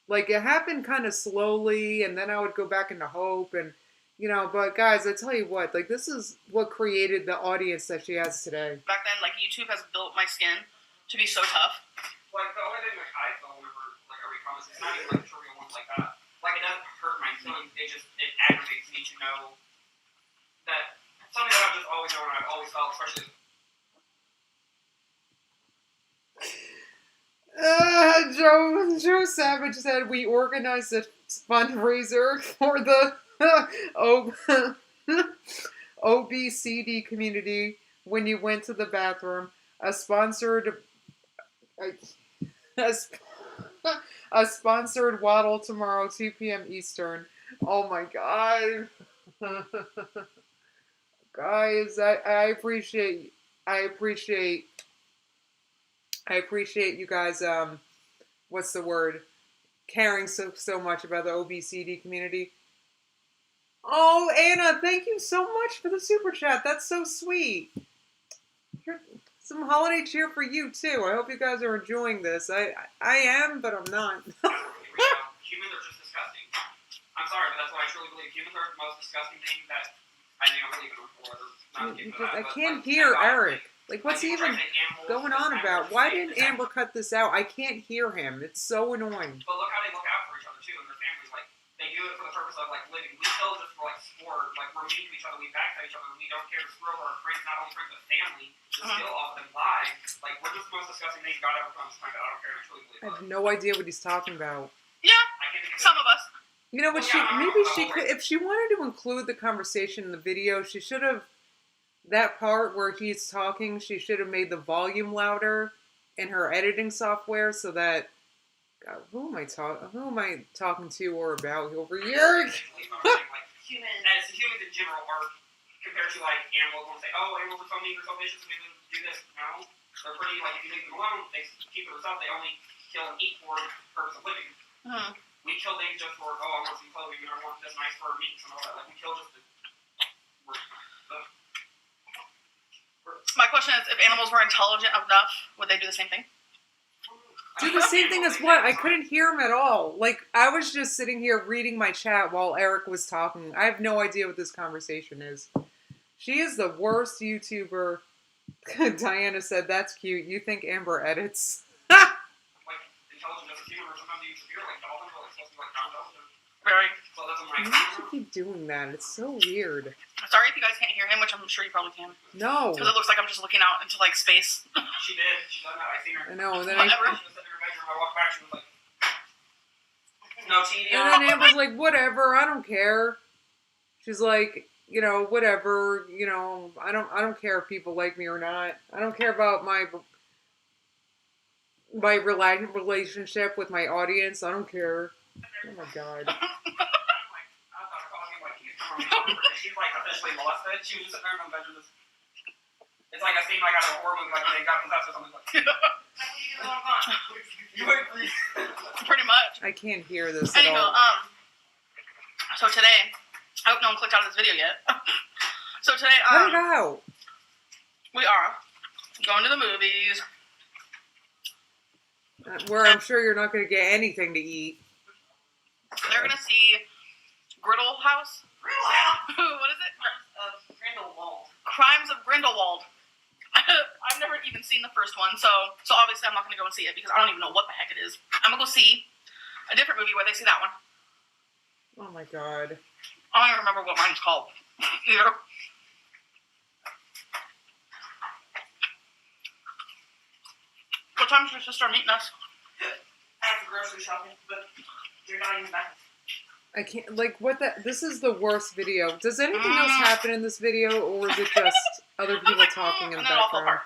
A: Like, it happened kind of slowly, and then I would go back into hope, and, you know, but guys, I tell you what, like, this is what created the audience that she has today.
B: Back then, like, YouTube has built my skin to be so tough.
C: Like, the only thing like I feel whenever like I read comments, it's not even like trivial ones like that. Like, it doesn't hurt my feelings. It aggravates me to know that something that I've just always known and I've always felt, especially.
A: Joe Savage said we organized a fundraiser for the OBCD community when you went to the bathroom. A sponsored waddle tomorrow, 2 p.m. Eastern. Oh my God. Guys, I appreciate you guys, what's the word? Caring so much about the OBCD community. Oh, Anna, thank you so much for the super chat. That's so sweet. Here's some holiday cheer for you too. I hope you guys are enjoying this. I am, but I'm not.
C: Humans are just disgusting. I'm sorry, but that's what I truly believe. Humans are the most disgusting thing that I think I believe in.
A: I can't hear Eric. Like, what's he even going on about? Why didn't Amber cut this out? I can't hear him. It's so annoying.
C: But look how they look out for each other, too, and their families. Like, they do it for the purpose of, like, living. We kill just for, like, sport. Like, we're mean to each other. We backstab each other. We don't care to screw over our friends, not only friends, but family. To steal off them lie. Like, we're just the most disgusting thing God ever comes to find out. I don't care. I truly believe
A: I have no idea what he's talking about.
B: Yeah, some of us.
A: You know what? She could, if she wanted to include the conversation in the video, she should have. That part where he's talking, she should have made the volume louder in her editing software so that. God, who am I talking to or about over here?
C: Humans in general are compared to like animals. When say, "Oh, animals are so mean, they're so vicious, and they do this." No, they're pretty. Like if you leave them alone, they keep to themselves. They only kill and eat for the purpose of living. We kill things just for I want some clothing, or I want this nice fur meat and all that. Like we kill just to.
B: My question is, if animals were intelligent enough, would they do the same thing?
A: Do the same thing as what? I couldn't hear him at all. Like, I was just sitting here reading my chat while Eric was talking. I have no idea what this conversation is. She is the worst YouTuber. Diana said, that's cute. You think Amber edits?
C: Like, intelligent as a human, or sometimes you feel like dolphins, or like supposed to be like non-intelligent.
B: Very.
C: So that's what
A: Why does she keep doing that? It's so weird.
B: Sorry if you guys can't hear him, which I'm sure you probably can.
A: No.
B: Because it looks like I'm just looking out into, like, space.
C: She did. She done that. I seen her.
A: I know. And then
C: She was sitting in her bedroom. I walked back. She was like, no TV.
A: And then Amber's like, whatever. I don't care. She's like, you know, whatever. You know, I don't care if people like me or not. I don't care about my relationship with my audience. I don't care. Oh my God.
C: she's like officially molested. She was just sitting there in the bedroom. It's like a scene like out of a horror movie, like they got possessed or something. Like, you agree?
B: Pretty much.
A: I can't hear this
B: Anywho,
A: at all.
B: so today, I hope no one clicked out of this video yet. So today,
A: Cut it out.
B: we are going to the movies.
A: Where I'm sure you're not going to get anything to eat.
B: They're gonna see Griddle House.
C: Griddle House.
B: What is it?
C: Grindelwald.
B: Crimes of Grindelwald. I've never even seen the first one, so obviously I'm not gonna go and see it because I don't even know what the heck it is. I'm gonna go see a different movie where they see that one.
A: Oh my god.
B: I don't even remember what mine's called either. What time is your sister meeting us?
C: After grocery shopping, but you're not even back.
A: I can't, like, what the, this is the worst video. Does anything else happen in this video, or is it just other people talking in the background?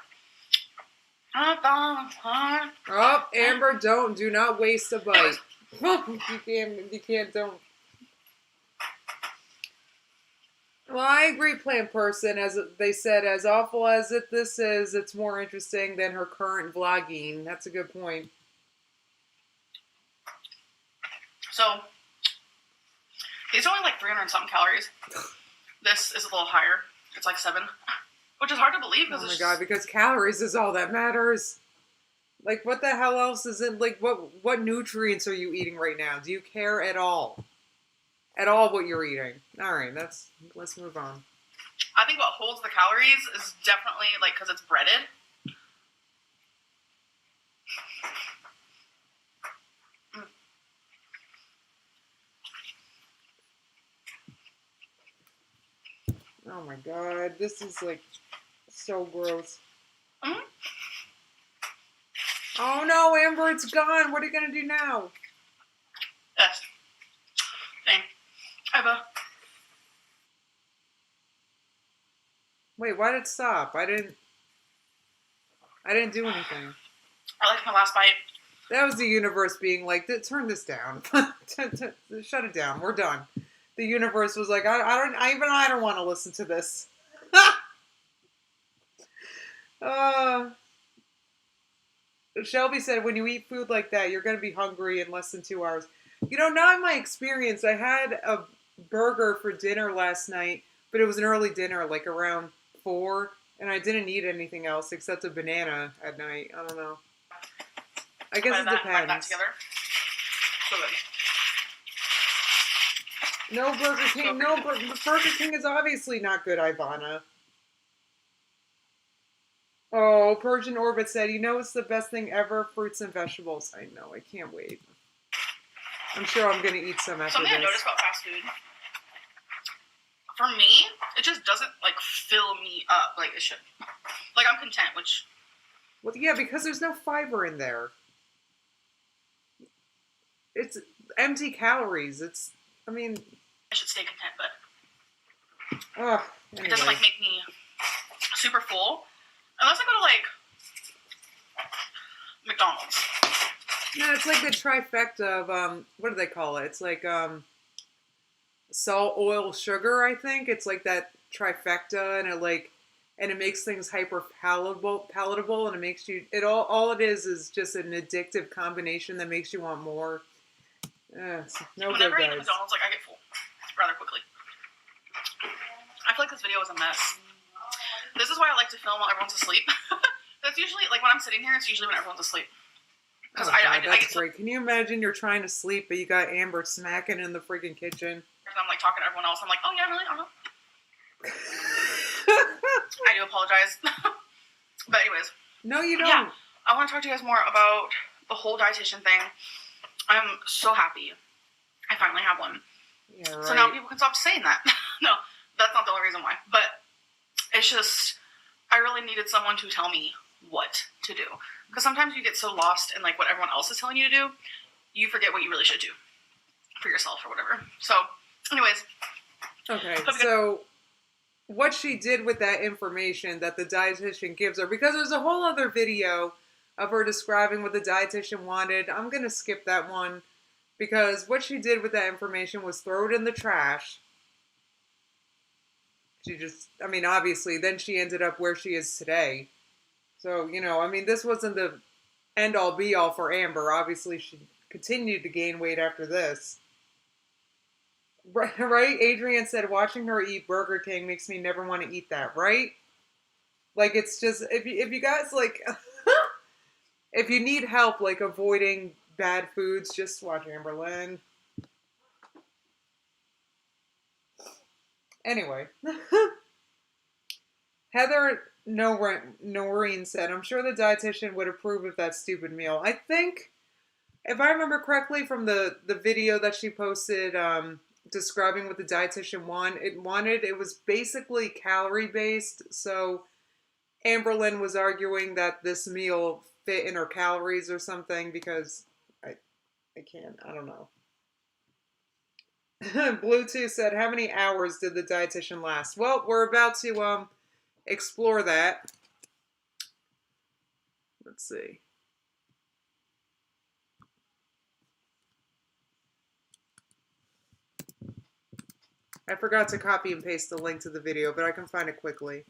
A: Oh, Amber, do not waste a bite. you can't. Well, I agree, Plant Person, as they said, as awful as this is, it's more interesting than her current vlogging. That's a good point.
B: So, it's only like 300 and something calories. This is a little higher. It's like 7, which is hard to believe.
A: Oh my god, because calories is all that matters. Like, what the hell else is in, like, what nutrients are you eating right now? Do you care at all? At all what you're eating? Alright, let's move on.
B: I think what holds the calories is definitely, like, because it's breaded.
A: Oh my god, this is like so gross.
B: Mm-hmm.
A: Oh no, Amber, it's gone. What are you gonna do now?
B: Yes. Thing. Ever.
A: Wait, why did it stop? I didn't do anything.
B: I like my last bite.
A: That was the universe being like, turn this down. Shut it down. We're done. The universe was like, I don't want to listen to this. Shelby said, when you eat food like that, you're going to be hungry in less than 2 hours. You know, not in my experience. I had a burger for dinner last night, but it was an early dinner, like around 4, and I didn't eat anything else except a banana at night. I don't know. I guess it depends.
B: Put that together. So good.
A: No Burger King. No, Burger King is obviously not good, Ivana. Oh, Persian Orbit said, you know it's the best thing ever? Fruits and vegetables. I know. I can't wait. I'm sure I'm going to eat some after
B: Something
A: this.
B: I noticed about fast food, for me, it just doesn't, like, fill me up like it should. Like, I'm content, which...
A: Well, yeah, because there's no fiber in there. It's empty calories. I mean...
B: I should stay content, but...
A: Oh,
B: It doesn't, like, make me super full. Unless I go to, like, McDonald's.
A: No, it's like the trifecta of, what do they call it? It's like, salt, oil, sugar, I think. It's like that trifecta, and it makes things hyper palatable, and it makes you, all it is just an addictive combination that makes you want more. It's no
B: Whenever
A: good,
B: I eat at
A: guys.
B: McDonald's, like, I get full rather quickly. I feel like this video is a mess. This is why I like to film while everyone's asleep. That's usually, like, when I'm sitting here, it's usually when everyone's asleep.
A: Oh, that's great. Can you imagine you're trying to sleep, but you got Amber smacking in the freaking kitchen?
B: And I'm, like, talking to everyone else. I'm like, oh, yeah, really? I don't know. I do apologize. But anyways.
A: No, you don't.
B: Yeah, I want to talk to you guys more about the whole dietitian thing. I'm so happy I finally have one.
A: Yeah, right.
B: So now people can stop saying that. No, that's not the only reason why. But it's just, I really needed someone to tell me what to do. Because sometimes you get so lost in, like, what everyone else is telling you to do, you forget what you really should do for yourself or whatever. So, anyways.
A: Okay, so what she did with that information that the dietitian gives her, because there's a whole other video of her describing what the dietitian wanted. I'm going to skip that one, because what she did with that information was throw it in the trash She just, I mean, obviously, then she ended up where she is today. So, you know, I mean, this wasn't the end all be all for Amber. Obviously, she continued to gain weight after this. Right? Adrian said, watching her eat Burger King makes me never want to eat that, right? Like, it's just, if you guys, like, if you need help, like, avoiding bad foods, just watch Amberlynn. Anyway. Heather Noreen said, I'm sure the dietitian would approve of that stupid meal. I think, if I remember correctly from the video that she posted describing what the dietitian wanted, it was basically calorie based. So Amberlynn was arguing that this meal fit in her calories or something because I can't, I don't know. Bluetooth said, how many hours did the dietitian last? Well, we're about to explore that. Let's see. I forgot to copy and paste the link to the video, but I can find it quickly.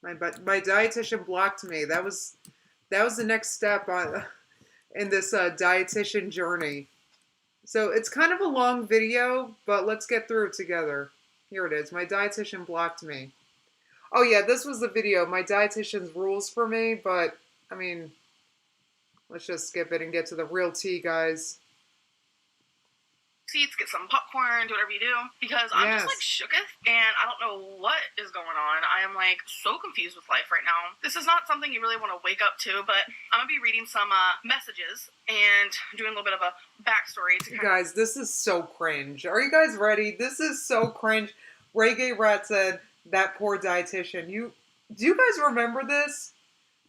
A: My dietitian blocked me. That was the next step in this dietitian journey. So it's kind of a long video, but let's get through it together. Here it is. My dietitian blocked me. Oh yeah, this was the video. My dietitian's rules for me, but I mean, let's just skip it and get to the real tea, guys.
B: Seats, get some popcorn, do whatever you do, because I'm just like shooketh and I don't know what is going on. I am like so confused with life right now. This is not something you really want to wake up to, but I'm gonna be reading some messages and doing a little bit of a backstory to
A: guys, this is so cringe. Are you guys ready? This is so cringe. Reggae Rat said, that poor dietitian. Do you guys remember this?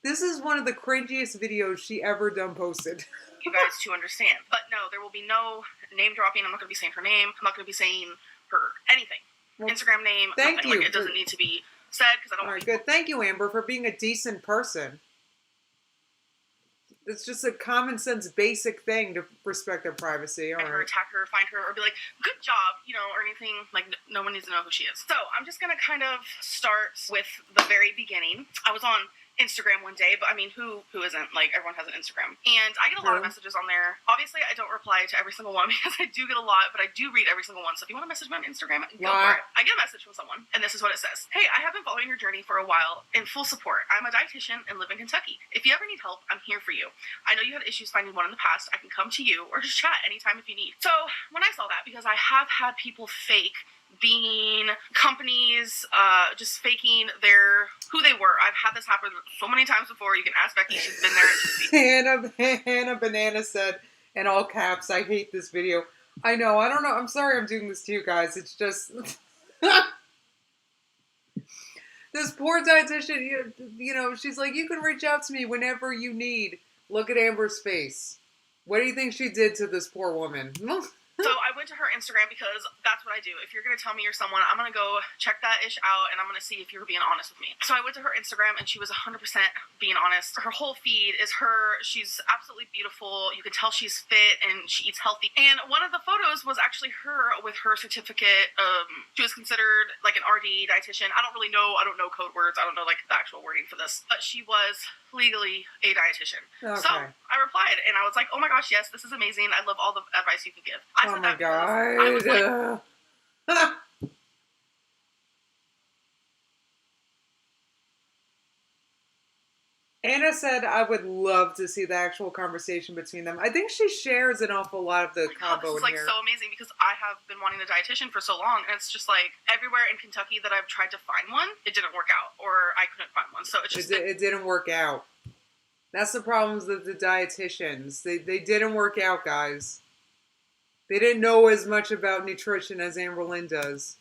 A: This is one of the cringiest videos she ever done posted.
B: You guys to understand. But no, there will be no name dropping. I'm not going to be saying her name. I'm not going to be saying her anything. Well, Instagram name.
A: Thank
B: nothing.
A: you.
B: Like, it doesn't need to be said because I don't.
A: All right, good. Thank you, Amber, for being a decent person. It's just a common sense, basic thing to respect their privacy. All right.
B: Her, attack her, find her, or be like, "Good job," or anything. Like, no one needs to know who she is. So I'm just gonna kind of start with the very beginning. I was on Instagram one day, but I mean, who isn't? Like, everyone has an Instagram, and I get a lot of messages on there. Obviously, I don't reply to every single one because I do get a lot, but I do read every single one. So if you want to message me on Instagram, go for it. I get a message from someone, and this is what it says: Hey, I have been following your journey for a while in full support. I'm a dietitian and live in Kentucky. If you ever need help, I'm here for you. I know you had issues finding one in the past. I can come to you or just chat anytime if you need. So when I saw that, because I have had people fake being companies, just faking who they were. I've had this happen so many times before. You can ask Becky; she's been there.
A: Hannah Banana said in all caps, "I hate this video." I know. I don't know. I'm sorry I'm doing this to you guys. It's just this poor dietitian. You know, she's like, "You can reach out to me whenever you need." Look at Amber's face. What do you think she did to this poor woman?
B: So I went to her Instagram because that's what I do. If you're going to tell me you're someone, I'm going to go check that ish out and I'm going to see if you're being honest with me. So I went to her Instagram and she was 100% being honest. Her whole feed is her. She's absolutely beautiful. You can tell she's fit and she eats healthy. And one of the photos was actually her with her certificate. She was considered like an RD dietitian. I don't know code words. I don't know like the actual wording for this. But she was legally a dietitian. Okay. So I replied and I was like, oh my gosh, yes, this is amazing. I love all the advice you can give.
A: Oh my god.
B: I was like,
A: Anna said, I would love to see the actual conversation between them. I think she shares an awful lot of the combo
B: this is like so amazing because I have been wanting a dietitian for so long, and it's just like everywhere in Kentucky that I've tried to find one, it didn't work out, or I couldn't find one. So it's just
A: it didn't work out. That's the problems with the dietitians. They didn't work out, guys. They didn't know as much about nutrition as Amberlynn does.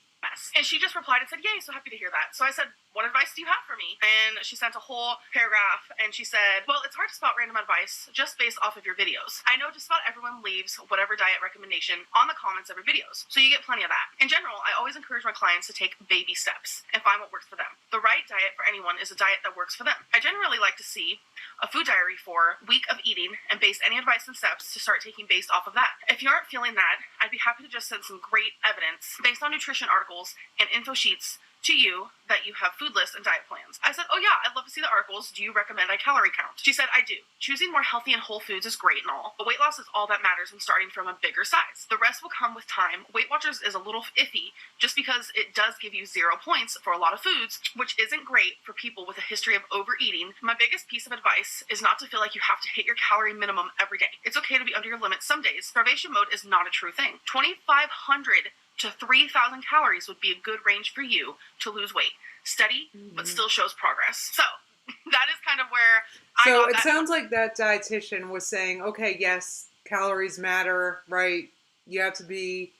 B: And she just replied and said, yay, so happy to hear that. So I said, what advice do you have for me? And she sent a whole paragraph and she said, well, it's hard to spot random advice just based off of your videos. I know just about everyone leaves whatever diet recommendation on the comments of your videos, so you get plenty of that. In general, I always encourage my clients to take baby steps and find what works for them. The right diet for anyone is a diet that works for them. I generally like to see a food diary for week of eating and base any advice and steps to start taking based off of that. If you aren't feeling that, I'd be happy to just send some great evidence based on nutrition articles and info sheets to you that you have food lists and diet plans. I said, oh yeah, I'd love to see the articles. Do you recommend I calorie count? She said, I do. Choosing more healthy and whole foods is great and all, but weight loss is all that matters when starting from a bigger size. The rest will come with time. Weight Watchers is a little iffy just because it does give you 0 points for a lot of foods, which isn't great for people with a history of overeating. My biggest piece of advice is not to feel like you have to hit your calorie minimum every day. It's okay to be under your limit some days. Starvation mode is not a true thing. 2,500 to 3,000 calories would be a good range for you to lose weight. Steady, but still shows progress. So, that is kind of where I
A: So
B: got
A: it
B: that.
A: sounds like that dietitian was saying, okay, yes, calories matter, right? You have to be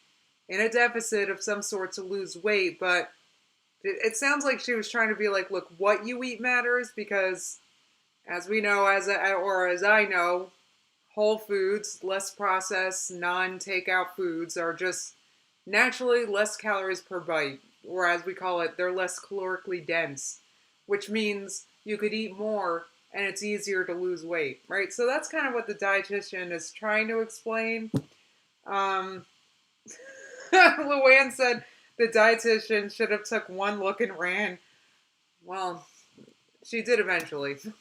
A: in a deficit of some sort to lose weight, but it sounds like she was trying to be like, look, what you eat matters, because as we know, as I know, whole foods, less processed, non-takeout foods are just naturally less calories per bite, or as we call it, they're less calorically dense, which means you could eat more and it's easier to lose weight, right? So that's kind of what the dietitian is trying to explain. Luann said the dietitian should have took one look and ran. Well, she did eventually.
B: 500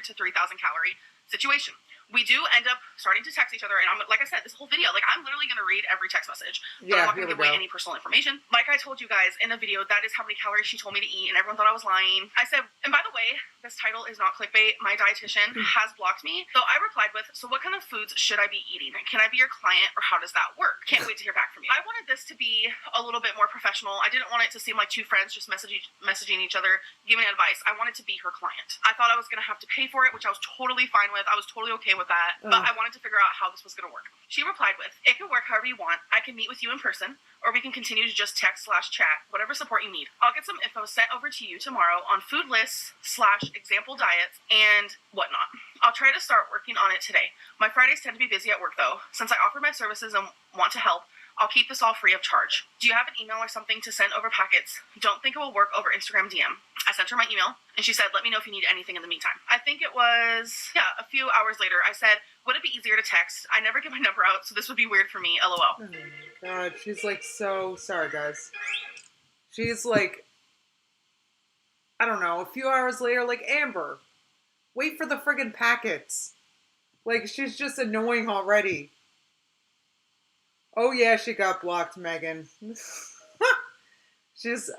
B: to 3,000 calorie situation. We do end up starting to text each other, and I'm like I said, this whole video, like I'm literally going to read every text message. But
A: Yeah,
B: I'm not going to
A: here
B: give
A: we
B: away
A: go.
B: any personal information. Like I told you guys in the video, that is how many calories she told me to eat, and everyone thought I was lying. I said, and by the way, this title is not clickbait. My dietitian has blocked me. So I replied with, so what kind of foods should I be eating? Can I be your client, or how does that work? Can't wait to hear back from you. I wanted this to be a little bit more professional. I didn't want it to seem like two friends just messaging each other, giving advice. I wanted to be her client. I thought I was going to have to pay for it, which I was totally fine with. I was totally okay with that. But I wanted to figure out how this was going to work. She replied with, it can work however you want. I can meet with you in person, or we can continue to just text/chat, whatever support you need. I'll get some info sent over to you tomorrow on food lists/example diets and whatnot. I'll try to start working on it today. My Fridays tend to be busy at work though. Since I offer my services and want to help, I'll keep this all free of charge. Do you have an email or something to send over packets? Don't think it will work over Instagram DM. I sent her my email, and she said, let me know if you need anything in the meantime. I think it was, a few hours later, I said, would it be easier to text? I never give my number out, so this would be weird for me, LOL.
A: Oh my god, she's like so sorry, guys. She's like, I don't know, a few hours later, like, Amber, wait for the friggin' packets. Like, she's just annoying already. Oh yeah, she got blocked, Megan.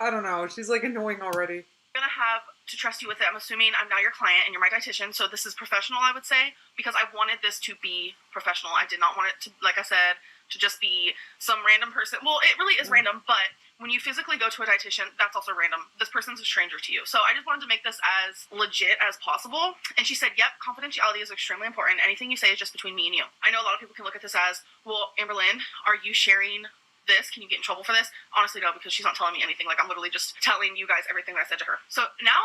A: I don't know, she's like annoying already.
B: I'm gonna have to trust you with it. I'm assuming I'm now your client and you're my dietitian, so this is professional, I would say, because I wanted this to be professional. I did not want it to, like I said, to just be some random person. Well, it really is random, but when you physically go to a dietitian, that's also random. This person's a stranger to you. So I just wanted to make this as legit as possible. And she said, yep, confidentiality is extremely important. Anything you say is just between me and you. I know a lot of people can look at this as, well, Amberlynn, are you sharing this? Can you get in trouble for this? Honestly, no, because she's not telling me anything. Like, I'm literally just telling you guys everything that I said to her. So now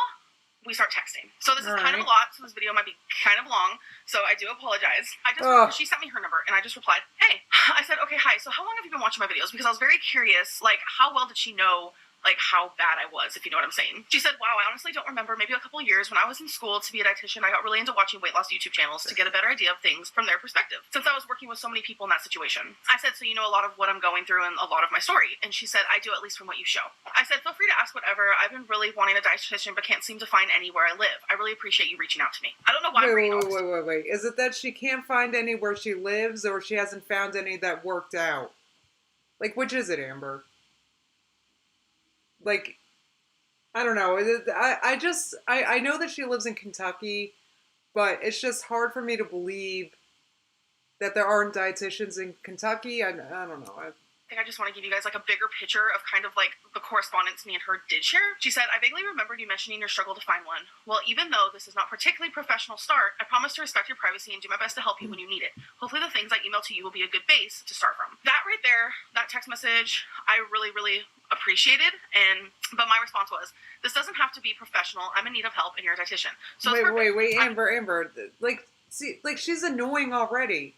B: we start texting. So this is kind of a lot, so this video might be kind of long, so I do apologize. She sent me her number, and I just replied, hey. I said, okay, hi, so how long have you been watching my videos? Because I was very curious, like, how well did she know, like, how bad I was, if you know what I'm saying. She said, wow, I honestly don't remember, maybe a couple of years when I was in school to be a dietitian, I got really into watching weight loss YouTube channels to get a better idea of things from their perspective, since I was working with so many people in that situation. I said, so you know a lot of what I'm going through and a lot of my story. And she said, I do, at least from what you show. I said, feel free to ask whatever. I've been really wanting a dietitian, but can't seem to find any where I live. I really appreciate you reaching out to me. I don't know why I'm reading all this.
A: Wait. Is it that she can't find any where she lives, or she hasn't found any that worked out? Like, which is it, Amber? Like, I don't know. I know that she lives in Kentucky, but it's just hard for me to believe that there aren't dietitians in Kentucky. I don't know.
B: I just want to give you guys like a bigger picture of kind of like the correspondence me and her did share. She said, I vaguely remembered you mentioning your struggle to find one. Well, even though this is not particularly professional start, I promise to respect your privacy and do my best to help you when you need it. Hopefully the things I email to you will be a good base to start from. That right there, that text message, I really, really appreciated. But my response was, this doesn't have to be professional. I'm in need of help and you're a dietitian. So
A: wait, Amber, like, see, like, she's annoying already.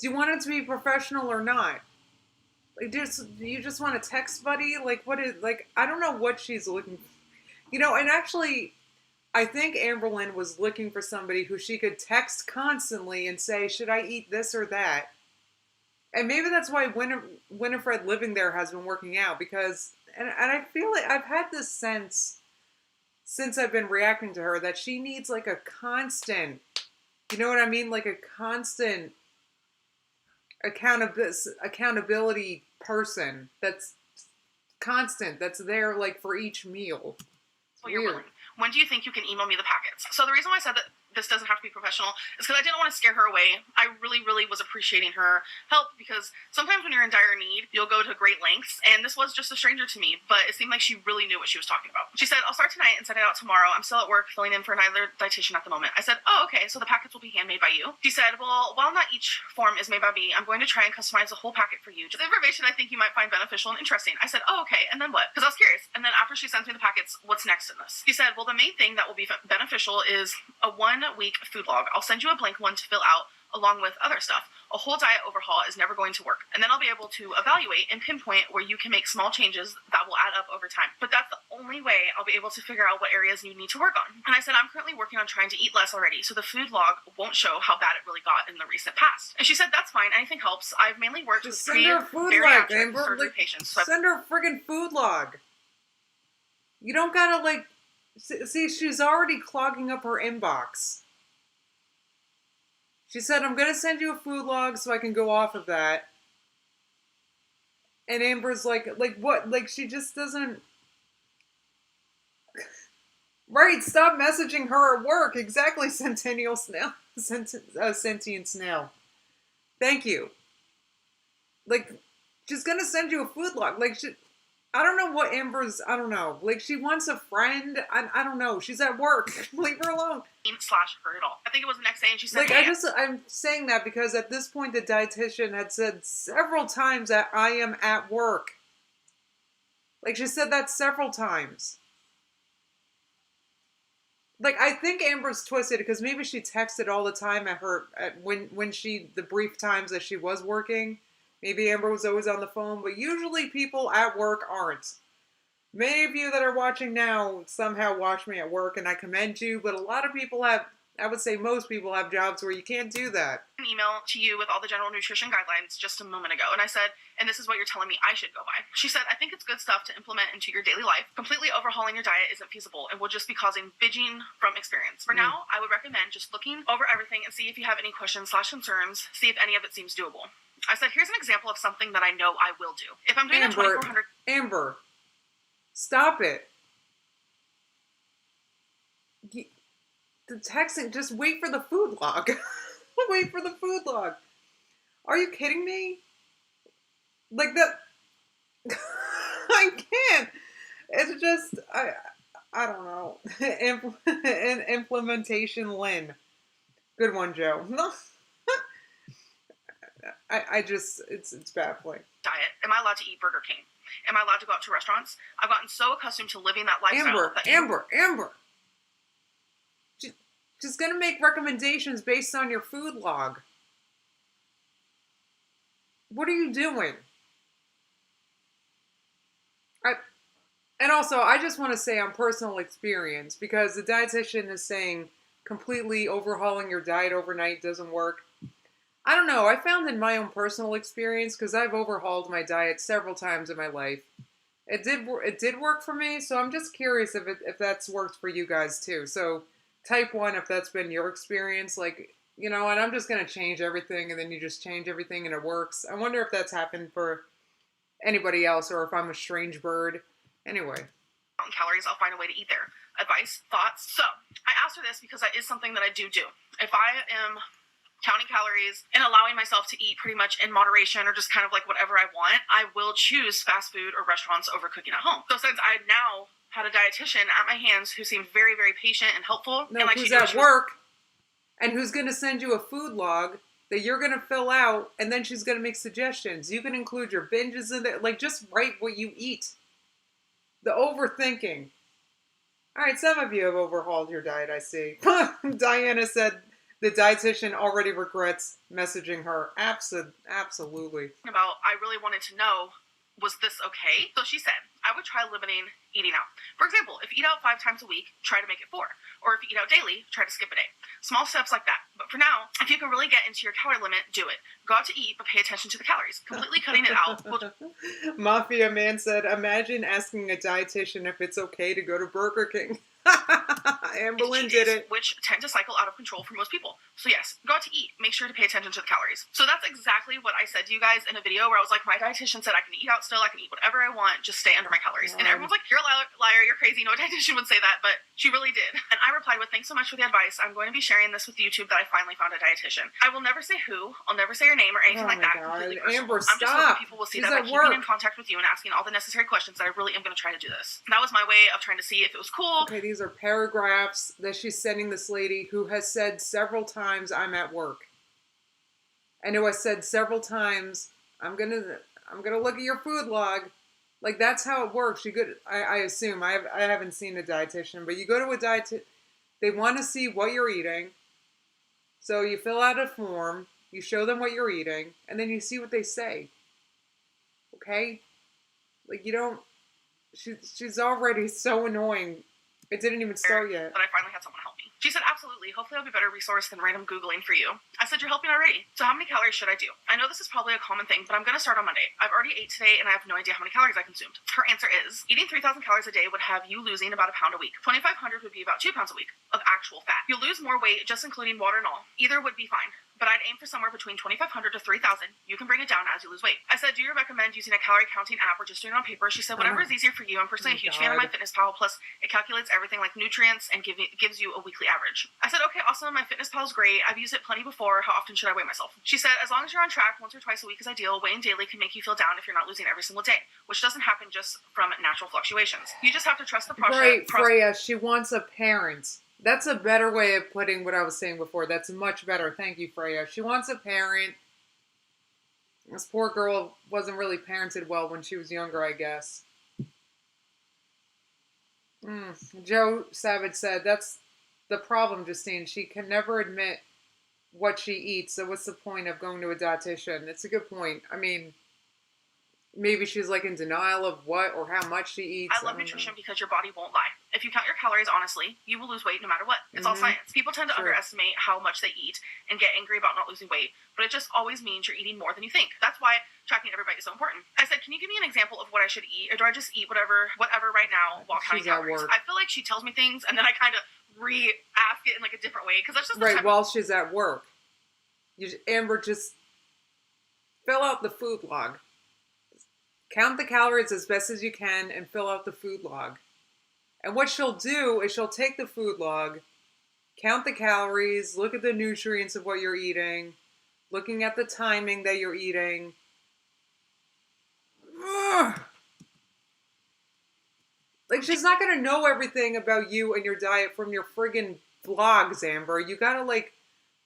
A: Do you want it to be professional or not? Like, you just want a text buddy? Like, what is, like, I don't know what she's looking for. You know, and actually, I think Amberlynn was looking for somebody who she could text constantly and say, should I eat this or that? And maybe that's why Winifred living there has been working out because, and I feel like I've had this sense since I've been reacting to her that she needs like a constant, you know what I mean? Like a constant accountability person that's constant, that's there like for each meal.
B: Well, you're willing. When do you think you can email me the packets? So the reason why I said that this doesn't have to be professional is because I didn't want to scare her away. I really, really was appreciating her help because sometimes when you're in dire need, you'll go to great lengths, and this was just a stranger to me, but it seemed like she really knew what she was talking about. She said, I'll start tonight and send it out tomorrow. I'm still at work filling in for another dietitian at the moment. I said, oh, okay, so the packets will be handmade by you? She said, well, while not each form is made by me, I'm going to try and customize the whole packet for you. Just information I think you might find beneficial and interesting. I said, oh, okay, and then what? Because I was curious. And then after she sends me the packets, what's next in this? She said, well, the main thing that will be beneficial is a 1-week food log. I'll send you a blank one to fill out along with other stuff. A whole diet overhaul is never going to work. And then I'll be able to evaluate and pinpoint where you can make small changes that will add up over time. But that's the only way I'll be able to figure out what areas you need to work on. And I said, I'm currently working on trying to eat less already, so the food log won't show how bad it really got in the recent past. And she said, that's fine, anything helps. I've mainly worked
A: Just
B: with
A: send her a food log, Amber.
B: surgery
A: Like,
B: patients. So
A: send her a friggin' food log. You don't gotta like, see, she's already clogging up her inbox. She said, I'm going to send you a food log so I can go off of that. And Amber's like what? Like, she just doesn't... Right, stop messaging her at work. Exactly, Centennial Snail. Sentient Snail. Thank you. Like, she's going to send you a food log. Like, I don't know what Amber's... I don't know. Like, she wants a friend. I don't know. She's at work. Leave her alone.
B: / hurt it all. I think it was the next day, and she said,
A: like,
B: hey,
A: I'm saying that because at this point the dietitian had said several times that I am at work. Like, she said that several times. Like, I think Amber's twisted because maybe she texted all the time when she, the brief times that she was working. Maybe Amber was always on the phone, but usually people at work aren't. Many of you that are watching now somehow watch me at work, and I commend you, but a lot of people have, I would say most people have jobs where you can't do that.
B: An email to you with all the general nutrition guidelines just a moment ago, and I said, and this is what you're telling me I should go by. She said, I think it's good stuff to implement into your daily life. Completely overhauling your diet isn't feasible and will just be causing binging from experience. For now, I would recommend just looking over everything and see if you have any questions / concerns, see if any of it seems doable. I said, here's an example of something that I know I will do. If I'm doing a 2400...
A: Amber, stop it. The texting, just wait for the food log. Wait for the food log. Are you kidding me? Like that... I can't. It's just, I don't know. Implementation Lynn. Good one, Joe. I just, it's baffling.
B: Diet. Am I allowed to eat Burger King? Am I allowed to go out to restaurants? I've gotten so accustomed to living that lifestyle.
A: Amber. She's going to make recommendations based on your food log. What are you doing? And also, I just want to say on personal experience, because the dietitian is saying completely overhauling your diet overnight doesn't work. I don't know. I found in my own personal experience, because I've overhauled my diet several times in my life, it did work for me. So I'm just curious if that's worked for you guys too. So type 1 if that's been your experience, like, you know, and I'm just going to change everything, and then you just change everything and it works. I wonder if that's happened for anybody else, or if I'm a strange bird. Anyway.
B: Calories, I'll find a way to eat there. Advice, thoughts. So I asked her this because that is something that I do. If I am counting calories and allowing myself to eat pretty much in moderation, or just kind of like whatever I want, I will choose fast food or restaurants over cooking at home. So since I now had a dietitian at my hands who seemed very, very patient and helpful.
A: No,
B: and like
A: who's at work, and who's going to send you a food log that you're going to fill out, and then she's going to make suggestions. You can include your binges in there. Like, just write what you eat. The overthinking. All right, some of you have overhauled your diet, I see. Diana said the dietitian already regrets messaging her. Absolutely.
B: About, I really wanted to know, was this okay? So she said, I would try limiting eating out. For example, if you eat out 5 times a week, try to make it 4. Or if you eat out daily, try to skip a day. Small steps like that. But for now, if you can really get into your calorie limit, do it. Go out to eat, but pay attention to the calories. Completely cutting it out will...
A: Mafia Man said, imagine asking a dietitian if it's okay to go to Burger King. Amber Lynn did it.
B: Which tend to cycle out of control for most people. So yes, go out to eat. Make sure to pay attention to the calories. So that's exactly what I said to you guys in a video where I was like, my dietitian said I can eat out still, I can eat whatever I want, just stay under my calories. And everyone's like, you're a liar, you're crazy. No dietitian would say that, but she really did. And I replied with, thanks so much for the advice. I'm going to be sharing this with YouTube that I finally found a dietitian. I will never say who, I'll never say your name or anything like that. Completely personal.
A: Amber,
B: I'm just hoping
A: stop.
B: people will see
A: She's
B: that by
A: at
B: keeping
A: work.
B: in contact with you and asking all the necessary questions that I really am going to try to do this. That was my way of trying to see if it was cool.
A: Okay, these are paragraphs that she's sending this lady who has said several times, I'm at work. And who has said several times, I'm gonna look at your food log. Like, that's how it works. I assume, I haven't seen a dietitian, but you go to a dietitian, they want to see what you're eating. So you fill out a form, you show them what you're eating, and then you see what they say. Okay? Like, you don't, she's already so annoying. It didn't even start yet.
B: But I finally had someone help me. She said, absolutely. Hopefully I'll be a better resource than random Googling for you. I said, you're helping already. So how many calories should I do? I know this is probably a common thing, but I'm going to start on Monday. I've already ate today and I have no idea how many calories I consumed. Her answer is, eating 3,000 calories a day would have you losing about a pound a week. 2,500 would be about 2 pounds a week of actual fat. You'll lose more weight just including water and all. Either would be fine. But I'd aim for somewhere between 2,500 to 3,000. You can bring it down as you lose weight. I said, do you recommend using a calorie counting app or just doing it on paper? She said, whatever is easier for you. I'm personally a huge fan of MyFitnessPal. Plus, it calculates everything like nutrients and gives you a weekly average. I said, okay, awesome. MyFitnessPal is great. I've used it plenty before. How often should I weigh myself? She said, as long as you're on track, once or twice a week is ideal. Weighing daily can make you feel down if you're not losing every single day, which doesn't happen just from natural fluctuations. You just have to trust the process.
A: Right, Freya, she wants a parent. That's a better way of putting what I was saying before. That's much better. Thank you, Freya. She wants a parent. This poor girl wasn't really parented well when she was younger, I guess. Joe Savage said, that's the problem, Justine. She can never admit what she eats, so what's the point of going to a dietitian? It's a good point. I mean, maybe she's like in denial of what or how much she eats.
B: I love nutrition because your body won't lie. If you count your calories honestly, you will lose weight no matter what. It's all science. People tend to underestimate how much they eat and get angry about not losing weight, but it just always means you're eating more than you think. That's why tracking every bite is so important. I said, can you give me an example of what I should eat, or do I just eat whatever right now while counting calories? I feel like she tells me things and then I kind of re-ask it in like a different way because that's just
A: right while she's at work. Amber, just fill out the food log. Count the calories as best as you can and fill out the food log. And what she'll do is she'll take the food log, count the calories, look at the nutrients of what you're eating, looking at the timing that you're eating. Ugh. Like, she's not going to know everything about you and your diet from your friggin' blogs, Amber. You got to, like,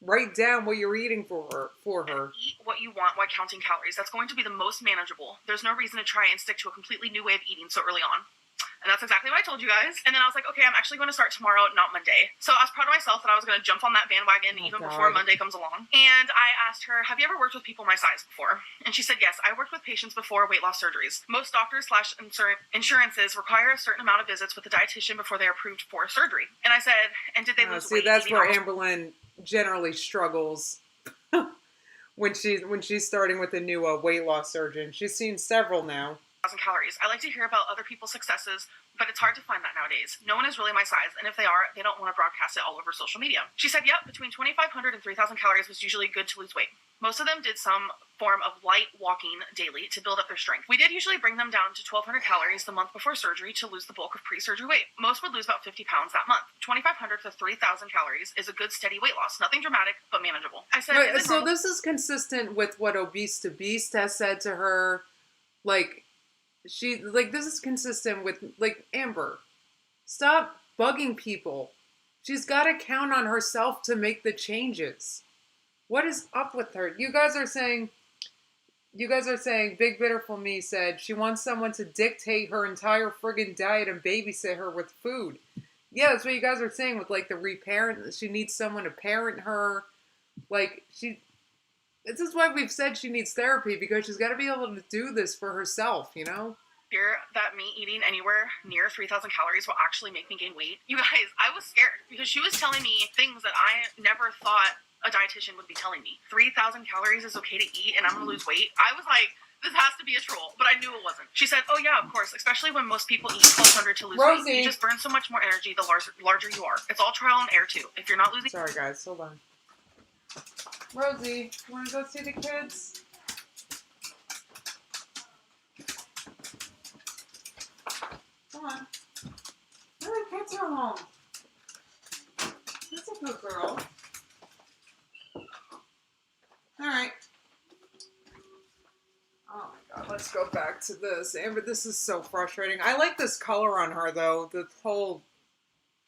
A: write down what you're eating for her.
B: Eat what you want while counting calories. That's going to be the most manageable. There's no reason to try and stick to a completely new way of eating so early on. And that's exactly what I told you guys. And then I was like, okay, I'm actually going to start tomorrow, not Monday. So I was proud of myself that I was going to jump on that bandwagon before Monday comes along. And I asked her, have you ever worked with people my size before? And she said, yes, I worked with patients before weight loss surgeries. Most doctors / insurances require a certain amount of visits with a dietitian before they're approved for surgery. And I said, and did they lose weight?
A: See, that's where Amberlynn generally struggles when she's starting with a new weight loss surgeon. She's seen several now.
B: Calories. I like to hear about other people's successes, but it's hard to find that nowadays. No one is really my size, and if they are, they don't want to broadcast it all over social media. She said, yep, between 2,500 and 3,000 calories was usually good to lose weight. Most of them did some form of light walking daily to build up their strength. We did usually bring them down to 1,200 calories the month before surgery to lose the bulk of pre-surgery weight. Most would lose about 50 pounds that month. 2,500 to 3,000 calories is a good steady weight loss. Nothing dramatic, but manageable. I said,
A: right, so this is consistent with what Obese to Beast has said to her. This is consistent with, Amber, stop bugging people. She's got to count on herself to make the changes. What is up with her? You guys are saying, Big Bitterful Me said she wants someone to dictate her entire friggin' diet and babysit her with food. Yeah, that's what you guys are saying with, the reparent. She needs someone to parent her. This is why we've said she needs therapy, because she's got to be able to do this for herself, you know?
B: Fear that me eating anywhere near 3,000 calories will actually make me gain weight. You guys, I was scared because she was telling me things that I never thought a dietitian would be telling me. 3,000 calories is okay to eat and I'm gonna lose weight. I was like, this has to be a troll, but I knew it wasn't. She said, oh yeah, of course, especially when most people eat 1,200 to lose
A: Rosie.
B: weight. You just burn so much more energy the larger you are. It's all trial and error too. If you're not losing...
A: Sorry guys, hold on. Rosie, you wanna go see the kids? Come on. Oh, the kids are home. That's a good girl. Alright. Oh my god, let's go back to this. Amber, this is so frustrating. I like this color on her, though. The whole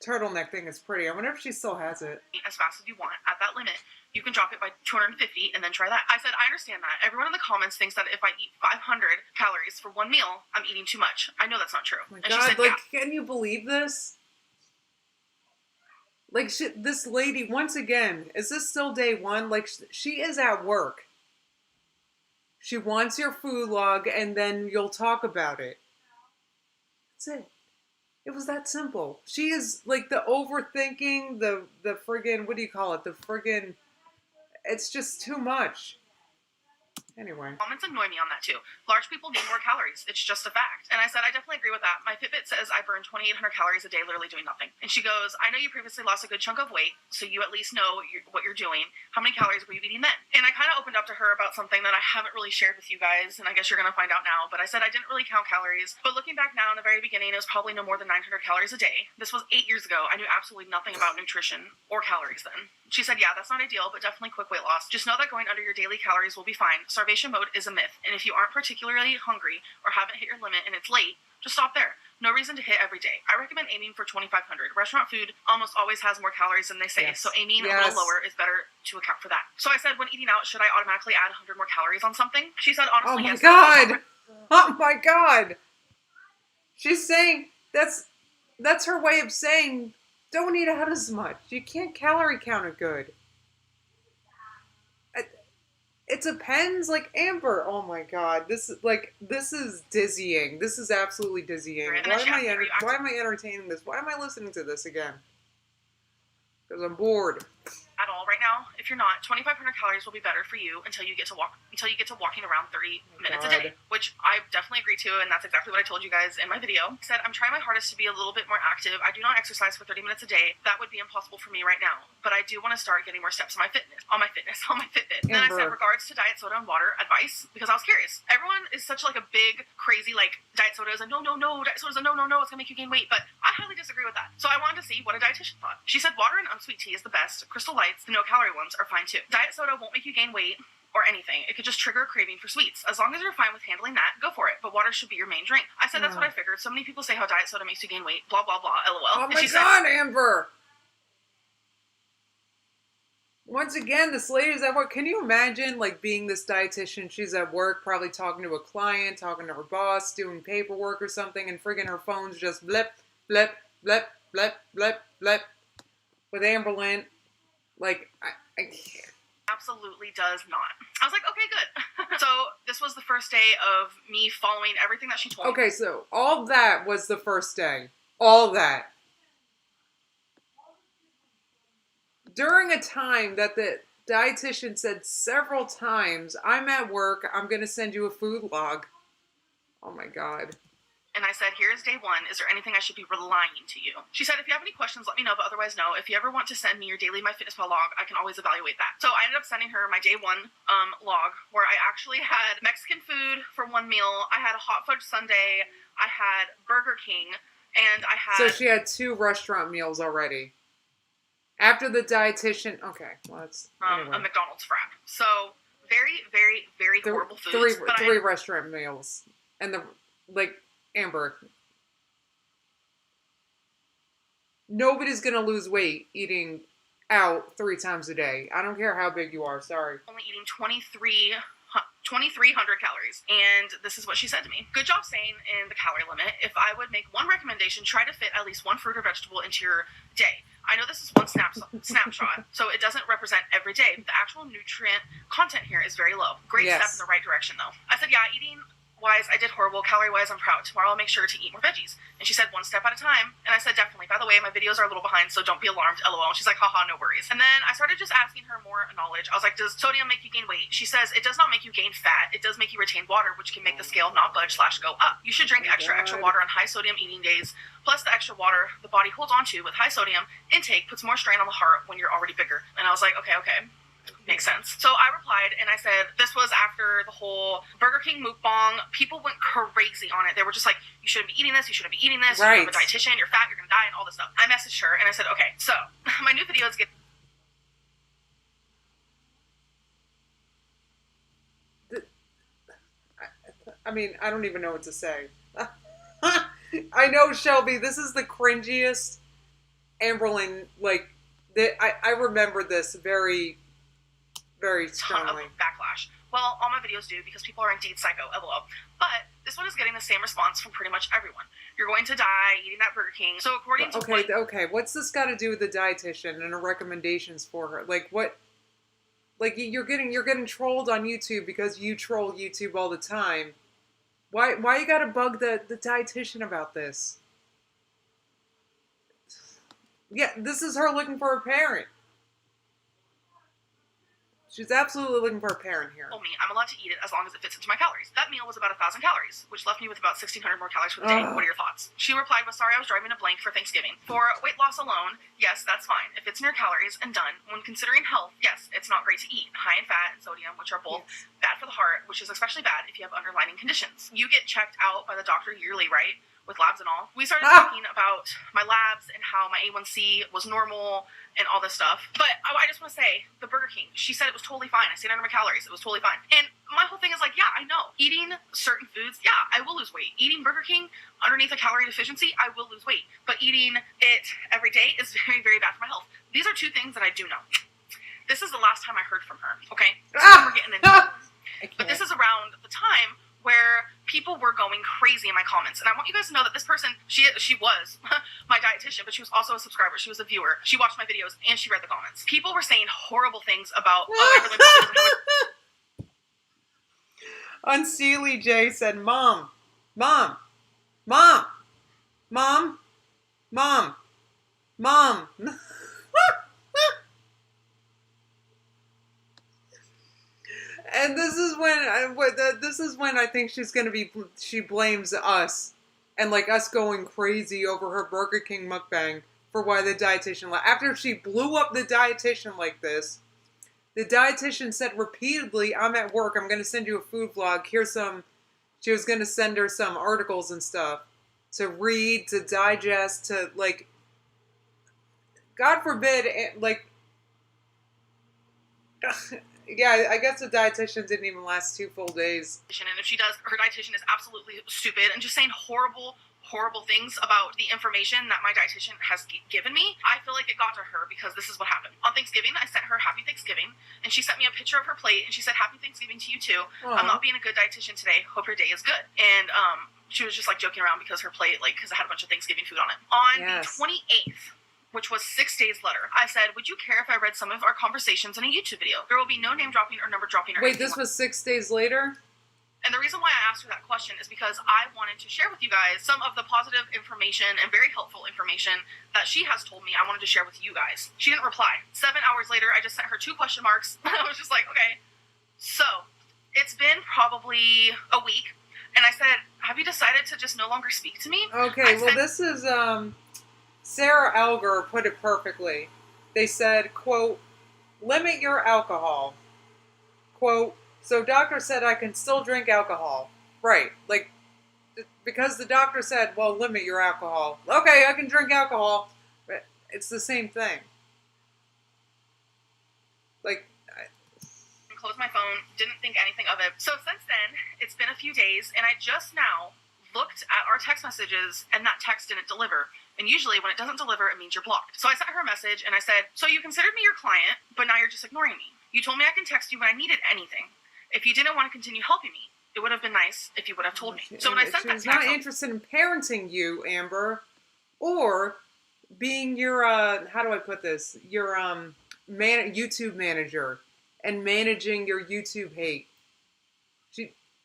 A: turtleneck thing is pretty. I wonder if she still has it.
B: As fast as you want. At that limit, you can drop it by 250 and then try that. I said, I understand that. Everyone in the comments thinks that if I eat 500 calories for one meal, I'm eating too much. I know that's not true.
A: Oh my
B: and
A: god,
B: she said,
A: like,
B: yeah.
A: can you believe this? Like, this lady, once again, is this still day one? Like, she is at work. She wants your food log, and then you'll talk about it. That's it. It was that simple. She is, like, the overthinking, the friggin', what do you call it? The friggin', it's just too much. Anyway.
B: Comments annoy me on that too. Large people need more calories. It's just a fact. And I said, I definitely agree with that. My Fitbit says I burn 2,800 calories a day literally doing nothing. And she goes, I know you previously lost a good chunk of weight, so you at least know what you're doing. How many calories were you eating then? And I kind of opened up to her about something that I haven't really shared with you guys, and I guess you're going to find out now. But I said I didn't really count calories. But looking back now, in the very beginning, it was probably no more than 900 calories a day. This was 8 years ago. I knew absolutely nothing about nutrition or calories then. She said, yeah, that's not ideal, but definitely quick weight loss. Just know that going under your daily calories will be fine. Starvation mode is a myth, and if you aren't particularly hungry or haven't hit your limit and it's late, just stop there. No reason to hit every day. I recommend aiming for 2,500. Restaurant food almost always has more calories than they say,
A: Yes.
B: so aiming a little lower is better to account for that. So I said, when eating out, should I automatically add 100 more calories on something? She said,
A: Oh
B: honestly,
A: my
B: yes.
A: god! Oh my god! She's saying, that's her way of saying, don't eat out as much. You can't calorie count it good. It depends, like Amber. Oh my god, this is dizzying. This is absolutely dizzying. Why am I entertaining this? Why am I listening to this again? Because I'm bored.
B: At all right now. If you're not, 2,500 calories will be better for you until you get to walking around 30 minutes a day, which I definitely agree to, and that's exactly what I told you guys in my video. I said I'm trying my hardest to be a little bit more active. I do not exercise for 30 minutes a day. That would be impossible for me right now, but I do want to start getting more steps on my Fitbit. And then I said, regards to diet soda and water advice, because I was curious. Everyone is such like a big crazy like diet soda is a no, diet soda is a no, it's gonna make you gain weight, but I highly disagree with that. So I wanted to see what a dietitian thought. She said water and unsweet tea is the best. Crystal Lights, the no-calorie ones, are fine too. Diet soda won't make you gain weight or anything. It could just trigger a craving for sweets. As long as you're fine with handling that, go for it. But water should be your main drink. I said that's what I figured. So many people say how diet soda makes you gain weight. Blah, blah, blah. LOL.
A: Oh my god, Amber! Once again, this lady's at work. Can you imagine, like, being this dietitian? She's at work, probably talking to a client, talking to her boss, doing paperwork or something, and friggin' her phone's just blip, blip, blip, blip, blip, blip. With Amberlyn. Like, I
B: absolutely does not. I was like, okay, good. So this was the first day of me following everything that she told me.
A: Okay, so all that was the first day. All that. During a time that the dietitian said several times, I'm at work, I'm going to send you a food log. Oh my god.
B: And I said, here's day one. Is there anything I should be relying to you? She said, if you have any questions, let me know, but otherwise, no. If you ever want to send me your daily MyFitnessPal log, I can always evaluate that. So I ended up sending her my day one log, where I actually had Mexican food for one meal. I had a hot fudge sundae. I had Burger King, and I had...
A: So she had 2 restaurant meals already. After the dietitian... Okay, well, that's... Anyway.
B: A McDonald's frap. So very, very, very horrible foods.
A: Three restaurant meals. And Amber, nobody's going to lose weight eating out 3 times a day. I don't care how big you are, sorry.
B: Only eating 2,300 calories. And this is what she said to me. Good job staying in the calorie limit. If I would make one recommendation, try to fit at least one fruit or vegetable into your day. I know this is one snapshot, so it doesn't represent every day, but the actual nutrient content here is very low. Great step in the right direction, though. I said, yeah, eating Health-wise, I did horrible. Calorie-wise, I'm proud. Tomorrow I'll make sure to eat more veggies. And she said, one step at a time. And I said, definitely. By the way, my videos are a little behind, so don't be alarmed, LOL. And she's like, haha, no worries. And then I started just asking her more knowledge. I was like, does sodium make you gain weight? She says, it does not make you gain fat. It does make you retain water, which can make the scale not budge/go up. You should drink extra water on high sodium eating days. Plus the extra water the body holds onto with high sodium intake puts more strain on the heart when you're already bigger. And I was like, okay. Makes sense. So I replied and I said, this was after the whole Burger King mukbang. People went crazy on it. They were just like, you shouldn't be eating this. You shouldn't be eating this.
A: Right.
B: You're a dietitian. You're fat. You're going to die and all this stuff. I messaged her and I said, okay, so my new videos get...
A: I mean, I don't even know what to say. I know, Shelby, this is the cringiest Amberlyn, like, I remember this very, very strongly.
B: Ton of backlash. Well, all my videos do because people are indeed psycho, LOL. But this one is getting the same response from pretty much everyone. You're going to die eating that Burger King. So according to
A: okay, what's this got to do with the dietitian and her recommendations for her? Like what? Like you're getting trolled on YouTube because you troll YouTube all the time. Why you gotta bug the dietitian about this? Yeah, this is her looking for a parent. She's absolutely looking for a parent here.
B: Told me I'm allowed to eat it as long as it fits into my calories. That meal was about 1,000 calories, which left me with about 1,600 more calories for the day. What are your thoughts? She replied, well, sorry, I was driving a blank for Thanksgiving. For weight loss alone, yes, that's fine. If it's in your calories and done, when considering health, yes, it's not great to eat. High in fat and sodium, which are both bad for the heart, which is especially bad if you have underlying conditions. You get checked out by the doctor yearly, right? With labs and all. We started talking about my labs and how my A1C was normal and all this stuff. But I just want to say, the Burger King, she said it was totally fine. I stayed under my calories. It was totally fine. And my whole thing is like, yeah, I know. Eating certain foods, yeah, I will lose weight. Eating Burger King underneath a calorie deficiency, I will lose weight. But eating it every day is very, very bad for my health. These are two things that I do know. This is the last time I heard from her, okay? This is what we're getting into. But this is around the time where people were going crazy in my comments. And I want you guys to know that this person, she was my dietitian, but she was also a subscriber. She was a viewer. She watched my videos and she read the comments. People were saying horrible things about, Amberlyn probably doesn't know what...
A: Unseelie J said, Mom. And this is when I think she blames us and like us going crazy over her Burger King mukbang for why the dietitian left. After she blew up the dietitian like this, the dietitian said repeatedly, I'm at work, I'm going to send you a food vlog, she was going to send her some articles and stuff to read, to digest, to like, God forbid, like, yeah, I guess the dietitian didn't even last 2 full days.
B: And if she does, her dietitian is absolutely stupid and just saying horrible things about the information that my dietitian has given me. I feel like it got to her because this is what happened. On Thanksgiving, I sent her Happy Thanksgiving, and she sent me a picture of her plate, and she said, Happy Thanksgiving to you too.
A: Aww.
B: I'm not being a good dietitian today. Hope your day is good. And she was just like joking around because her plate, like, because I had a bunch of Thanksgiving food on it. On the 28th, which was 6 days later, I said, would you care if I read some of our conversations in a YouTube video? There will be no name dropping or number dropping or
A: Wait,
B: anything.
A: this was 6 days later?
B: And the reason why I asked her that question is because I wanted to share with you guys some of the positive information and very helpful information that she has told me I wanted to share with you guys. She didn't reply. 7 hours later, I just sent her 2 question marks. I was just like, okay. So, it's been probably a week, and I said, have you decided to just no longer speak to me?
A: Okay, this is, Sarah Elger put it perfectly. They said, quote, limit your alcohol. Quote, so doctor said I can still drink alcohol. Right. Like, because the doctor said, well, limit your alcohol. Okay, I can drink alcohol. But it's the same thing. Like,
B: closed my phone, didn't think anything of it. So since then, it's been a few days, and I just now looked at our text messages, and that text didn't deliver. And usually when it doesn't deliver, it means you're blocked. So I sent her a message, and I said, so you considered me your client, but now you're just ignoring me. You told me I can text you when I needed anything. If you didn't want to continue helping me, it would have been nice if you would have told me. So when I sent that text...
A: She's not interested in parenting you, Amber, or being your, how do I put this? Your YouTube manager and managing your YouTube hate.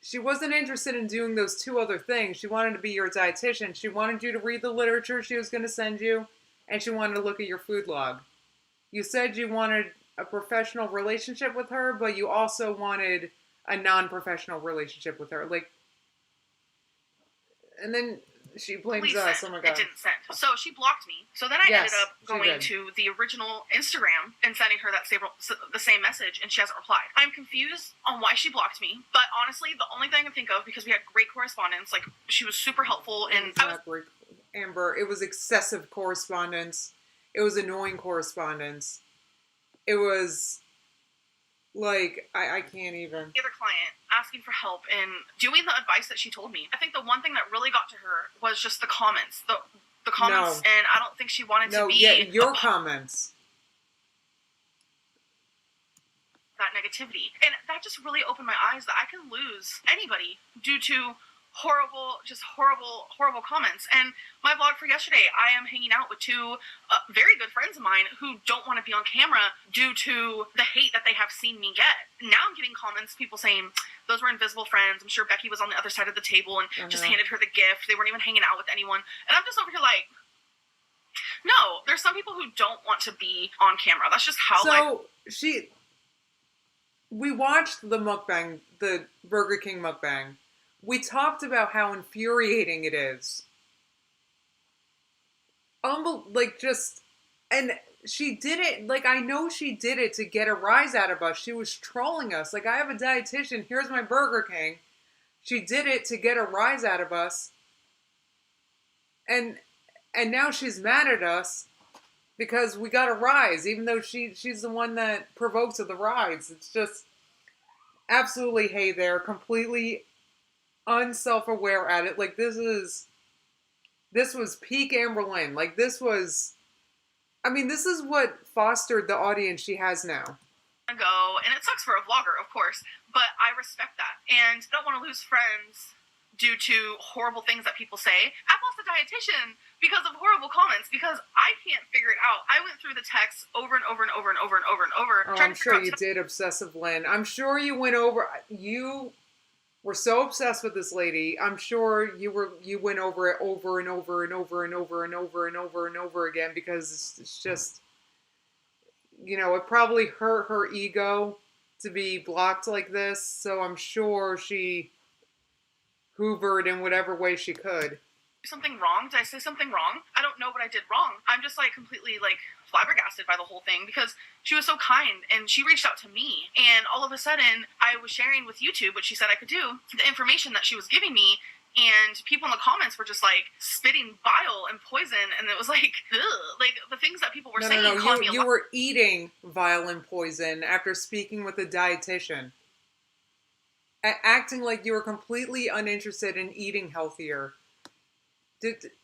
A: she wasn't interested in doing those two other things. She wanted to be your dietitian. She wanted you to read the literature she was going to send you, and she wanted to look at your food log. You said you wanted a professional relationship with her, but you also wanted a non-professional relationship with her. Like, and then she blames us. Oh my god.
B: It didn't send. So she blocked me. So then I ended up going to the original Instagram and sending her the same message, and she hasn't replied. I'm confused on why she blocked me, but honestly, the only thing I can think of, because we had great correspondence, like, she was super helpful, and
A: Amber, it was excessive correspondence. It was annoying correspondence. It was like, I can't even.
B: The other client asking for help and doing the advice that she told me. I think the one thing that really got to her was just the comments. The comments,
A: No.
B: And I don't think she wanted to be...
A: Yeah, your comments.
B: That negativity. And that just really opened my eyes that I can lose anybody due to horrible comments. And my vlog for yesterday, I am hanging out with two very good friends of mine who don't want to be on camera due to the hate that they have seen me get. Now I'm getting comments, people saying, those were invisible friends. I'm sure Becky was on the other side of the table and just handed her the gift. They weren't even hanging out with anyone. And I'm just over here like, no, there's some people who don't want to be on camera. That's just how
A: we watched the mukbang, the Burger King mukbang. We talked about how infuriating it is. And she did it, like, I know she did it to get a rise out of us. She was trolling us. Like, I have a dietitian, here's my Burger King. She did it to get a rise out of us. And now she's mad at us because we got a rise, even though she's the one that provokes the rise. It's just absolutely hey there, completely unself-aware at it. Like, this was peak Amber Lynn. Like, this is what fostered the audience she has now.
B: Go, and it sucks for a vlogger, of course, but I respect that, and I don't want to lose friends due to horrible things that people say. I've lost a dietitian because of horrible comments, because I can't figure it out. I went through the texts over and over and over and over and over and over.
A: Oh, I'm sure you did, Obsessive Lynn. I'm sure you went over. You were so obsessed with this lady. I'm sure you went over it over and over and over and over and over and over and over again, because it's just, it probably hurt her ego to be blocked like this. So I'm sure she hoovered in whatever way she could.
B: Something wrong? Did I say something wrong? I don't know what I did wrong. I'm just completely flabbergasted by the whole thing, because she was so kind and she reached out to me, and all of a sudden I was sharing with YouTube what she said I could do, the information that she was giving me, and people in the comments were just spitting bile and poison, and it was ugh, the things that people were saying.
A: No, you were eating vile and poison after speaking with a dietitian. Acting like you were completely uninterested in eating healthier.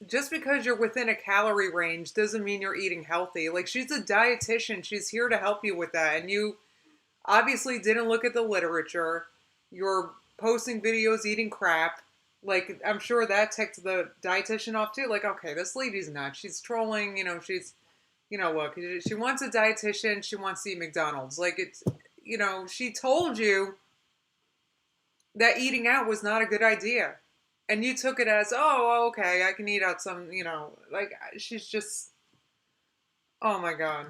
A: Just because you're within a calorie range doesn't mean you're eating healthy. Like, she's a dietitian. She's here to help you with that. And you obviously didn't look at the literature. You're posting videos eating crap. Like, I'm sure that ticked the dietitian off too. Like, okay, this lady's nuts. She's trolling, she's, look, she wants a dietitian. She wants to eat McDonald's. Like, it's, she told you that eating out was not a good idea. And you took it as, oh, okay, I can eat out some, she's just, oh my god.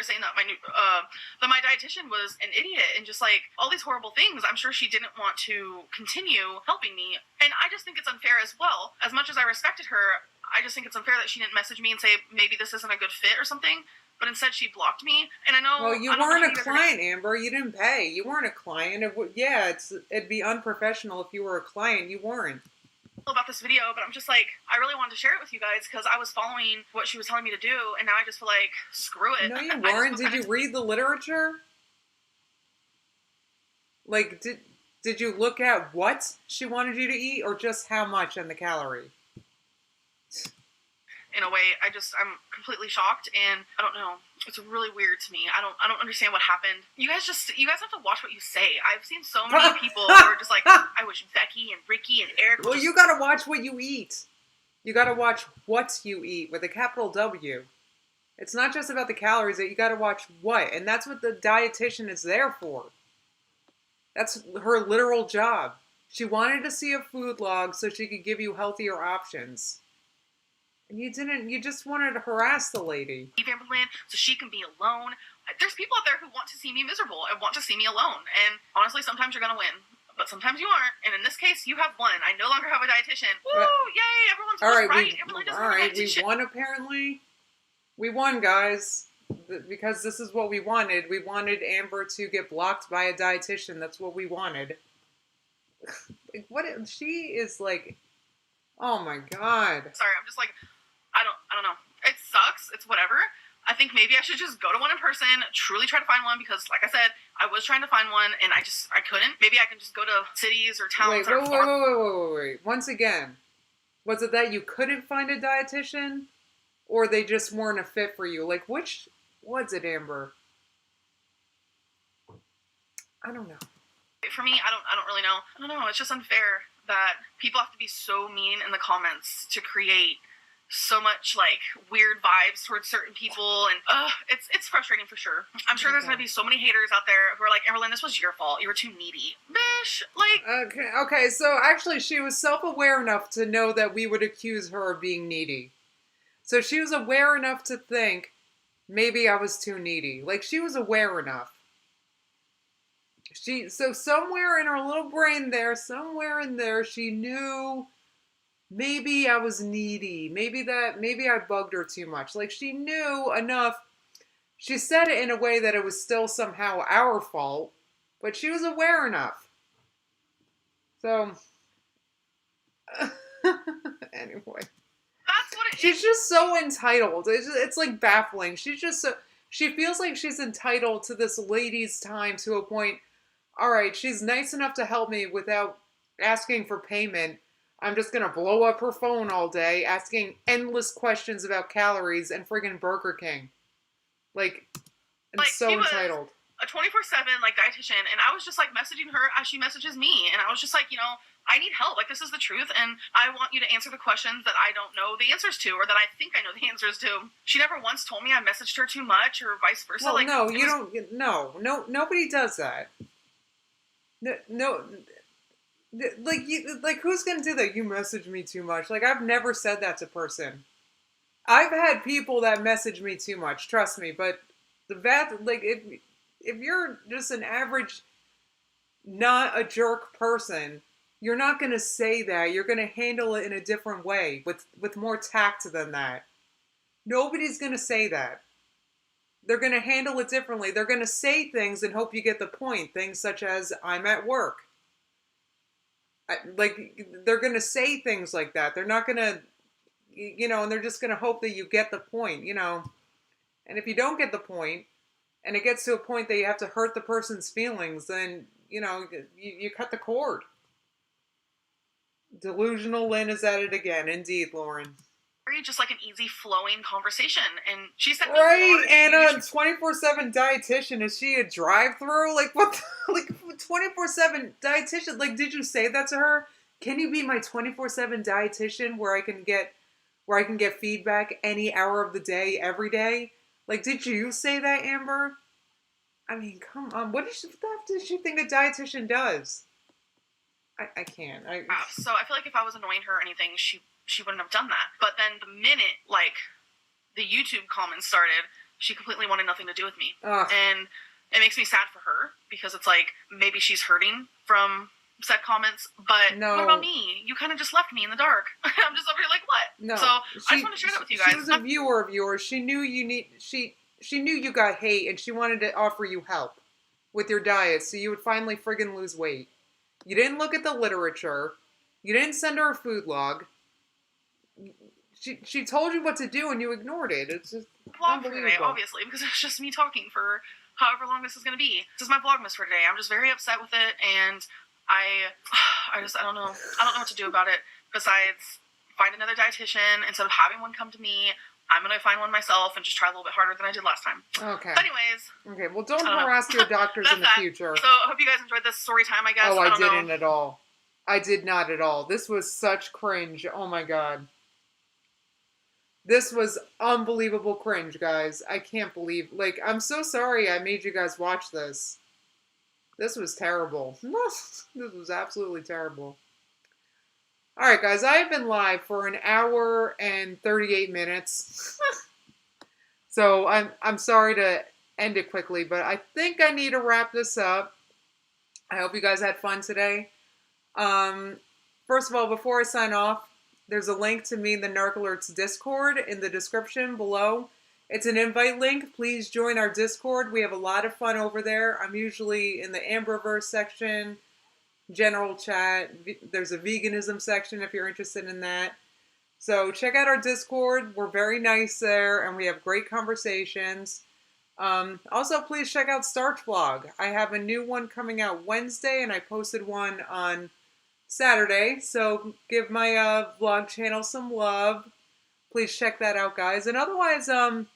B: Saying that my dietitian was an idiot and just all these horrible things. I'm sure she didn't want to continue helping me, and I just think it's unfair as well. As much as I respected her, I just think it's unfair that she didn't message me and say maybe this isn't a good fit or something. But instead, she blocked me, and I know.
A: Well, you weren't a client, Amber. You didn't pay. You weren't a client. It'd be unprofessional if you were a client. You weren't.
B: About this video, but I'm just I really wanted to share it with you guys because I was following what she was telling me to do, and now I just feel screw it.
A: No, you weren't. Did you read the literature? Did you look at what she wanted you to eat, or just how much and the calorie?
B: In a way, I'm completely shocked, and I don't know. It's really weird to me. I don't understand what happened. You guys have to watch what you say. I've seen so many people who are just I wish Becky and Ricky and Eric.
A: Well, you gotta watch what you eat. You gotta watch what you eat with a capital W. It's not just about the calories. That you gotta watch what, and that's what the dietitian is there for. That's her literal job. She wanted to see a food log so she could give you healthier options. And you didn't, you just wanted to harass the lady.
B: Leave Amberlynn so she can be alone. There's people out there who want to see me miserable and want to see me alone. And honestly, sometimes you're going to win. But sometimes you aren't. And in this case, you have won. I no longer have a dietitian. Woo! Yay! Everyone's right. Amberlynn doesn't have a dietitian.
A: We won apparently. We won, guys. Because this is what we wanted. We wanted Amber to get blocked by a dietitian. That's what we wanted. Like, what? She is like, oh my god.
B: Sorry, I'm just like, I don't know. It sucks. It's whatever. I think maybe I should just go to one in person, truly try to find one, because like I said, I was trying to find one and I couldn't. Maybe I can just go to cities or towns.
A: Wait. Once again, was it that you couldn't find a dietitian, or they just weren't a fit for you? Like, which was it, Amber? I don't know.
B: For me, I don't really know. I don't know. It's just unfair that people have to be so mean in the comments to create so much like weird vibes towards certain people, and it's frustrating for sure. I'm sure there's gonna be so many haters out there who are like, Amberlynn, this was your fault. You were too needy, bish. Like,
A: okay. So actually, she was self-aware enough to know that we would accuse her of being needy. So she was aware enough to think maybe I was too needy. Like, she was aware enough. So somewhere in her little brain there, somewhere in there, she knew maybe I was needy. Maybe I bugged her too much. Like, she knew enough. She said it in a way that it was still somehow our fault, but she was aware enough. So, anyway.
B: That's what
A: She's just so entitled. It's like baffling. She's just so, she feels like she's entitled to this lady's time to a point. All right, she's nice enough to help me without asking for payment. I'm just going to blow up her phone all day, asking endless questions about calories and friggin' Burger King. Like, I'm so entitled.
B: A 24/7 like dietitian, and I was just like messaging her as she messages me, and I was just like, I need help. Like, this is the truth, and I want you to answer the questions that I don't know the answers to, or that I think I know the answers to. She never once told me I messaged her too much, or vice versa.
A: Well,
B: like,
A: no, you don't. No, nobody does that. No. Like, who's gonna do that? You message me too much. Like, I've never said that to a person. I've had people that message me too much. Trust me, but if you're just an average, not a jerk person, you're not gonna say that. You're gonna handle it in a different way with more tact than that. Nobody's gonna say that. They're gonna handle it differently. They're gonna say things and hope you get the point. Things such as, I'm at work. They're going to say things like that. They're not going to, and they're just going to hope that you get the point, And if you don't get the point, and it gets to a point that you have to hurt the person's feelings, then, you cut the cord. Delusional Lynn is at it again. Indeed, Lauren.
B: Just like an easy flowing conversation, and she said,
A: right, and a 24/7 dietitian, is she a drive-through? Like, what? Like, 24/7 dietitian? Like, did you say that to her? Can you be my 24/7 dietitian where I can get feedback any hour of the day, every day? Like, did you say that, Amber? I mean, come on. What does she think a dietitian does? I can't.
B: So I feel like if I was annoying her or anything, she wouldn't have done that. But then the minute, like, the YouTube comments started, she completely wanted nothing to do with me.
A: Ugh.
B: And it makes me sad for her, because it's like, maybe she's hurting from said comments, but
A: no.
B: What about me? You kind of just left me in the dark. I'm just over here like, what?
A: No.
B: So I just want to share that with you guys.
A: She was a viewer of yours. She knew she knew you got hate, and she wanted to offer you help with your diet so you would finally friggin' lose weight. You didn't look at the literature. You didn't send her a food log. She told you what to do and you ignored it. It's just
B: vlog for today, obviously, because it's just me talking for however long this is going to be. This is my vlogmas for today. I'm just very upset with it, and I don't know. I don't know what to do about it besides find another dietitian. Instead of having one come to me, I'm going to find one myself and just try a little bit harder than I did last time.
A: Okay.
B: Anyways.
A: Okay, well, don't harass your doctors in the future.
B: So I hope you guys enjoyed this story time, I guess.
A: Oh, I didn't at all. I did not at all. This was such cringe. Oh my god. This was unbelievable cringe, guys. I can't believe... Like, I'm so sorry I made you guys watch this. This was terrible. This was absolutely terrible. All right, guys, I've been live for an hour and 38 minutes. So I'm sorry to end it quickly, but I think I need to wrap this up. I hope you guys had fun today. Um, First of all, before I sign off, there's a link to me in the Narc Alerts Discord in the description below. It's an invite link. Please join our Discord. We have a lot of fun over there. I'm usually in the Amberverse section, general chat. There's a veganism section if you're interested in that. So check out our Discord. We're very nice there, and we have great conversations. Also, please check out Starch Vlog. I have a new one coming out Wednesday, and I posted one on Saturday. So give my vlog channel some love. Please check that out, guys. And otherwise, I'm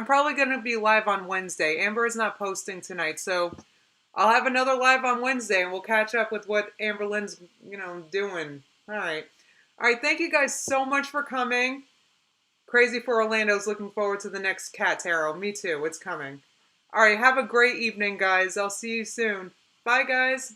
A: probably going to be live on Wednesday. Amber is not posting tonight, so I'll have another live on Wednesday, and we'll catch up with what Amber Lynn's, doing. All right. All right, thank you guys so much for coming. Crazy for Orlando's looking forward to the next cat tarot. Me too. It's coming. All right, have a great evening, guys. I'll see you soon. Bye, guys.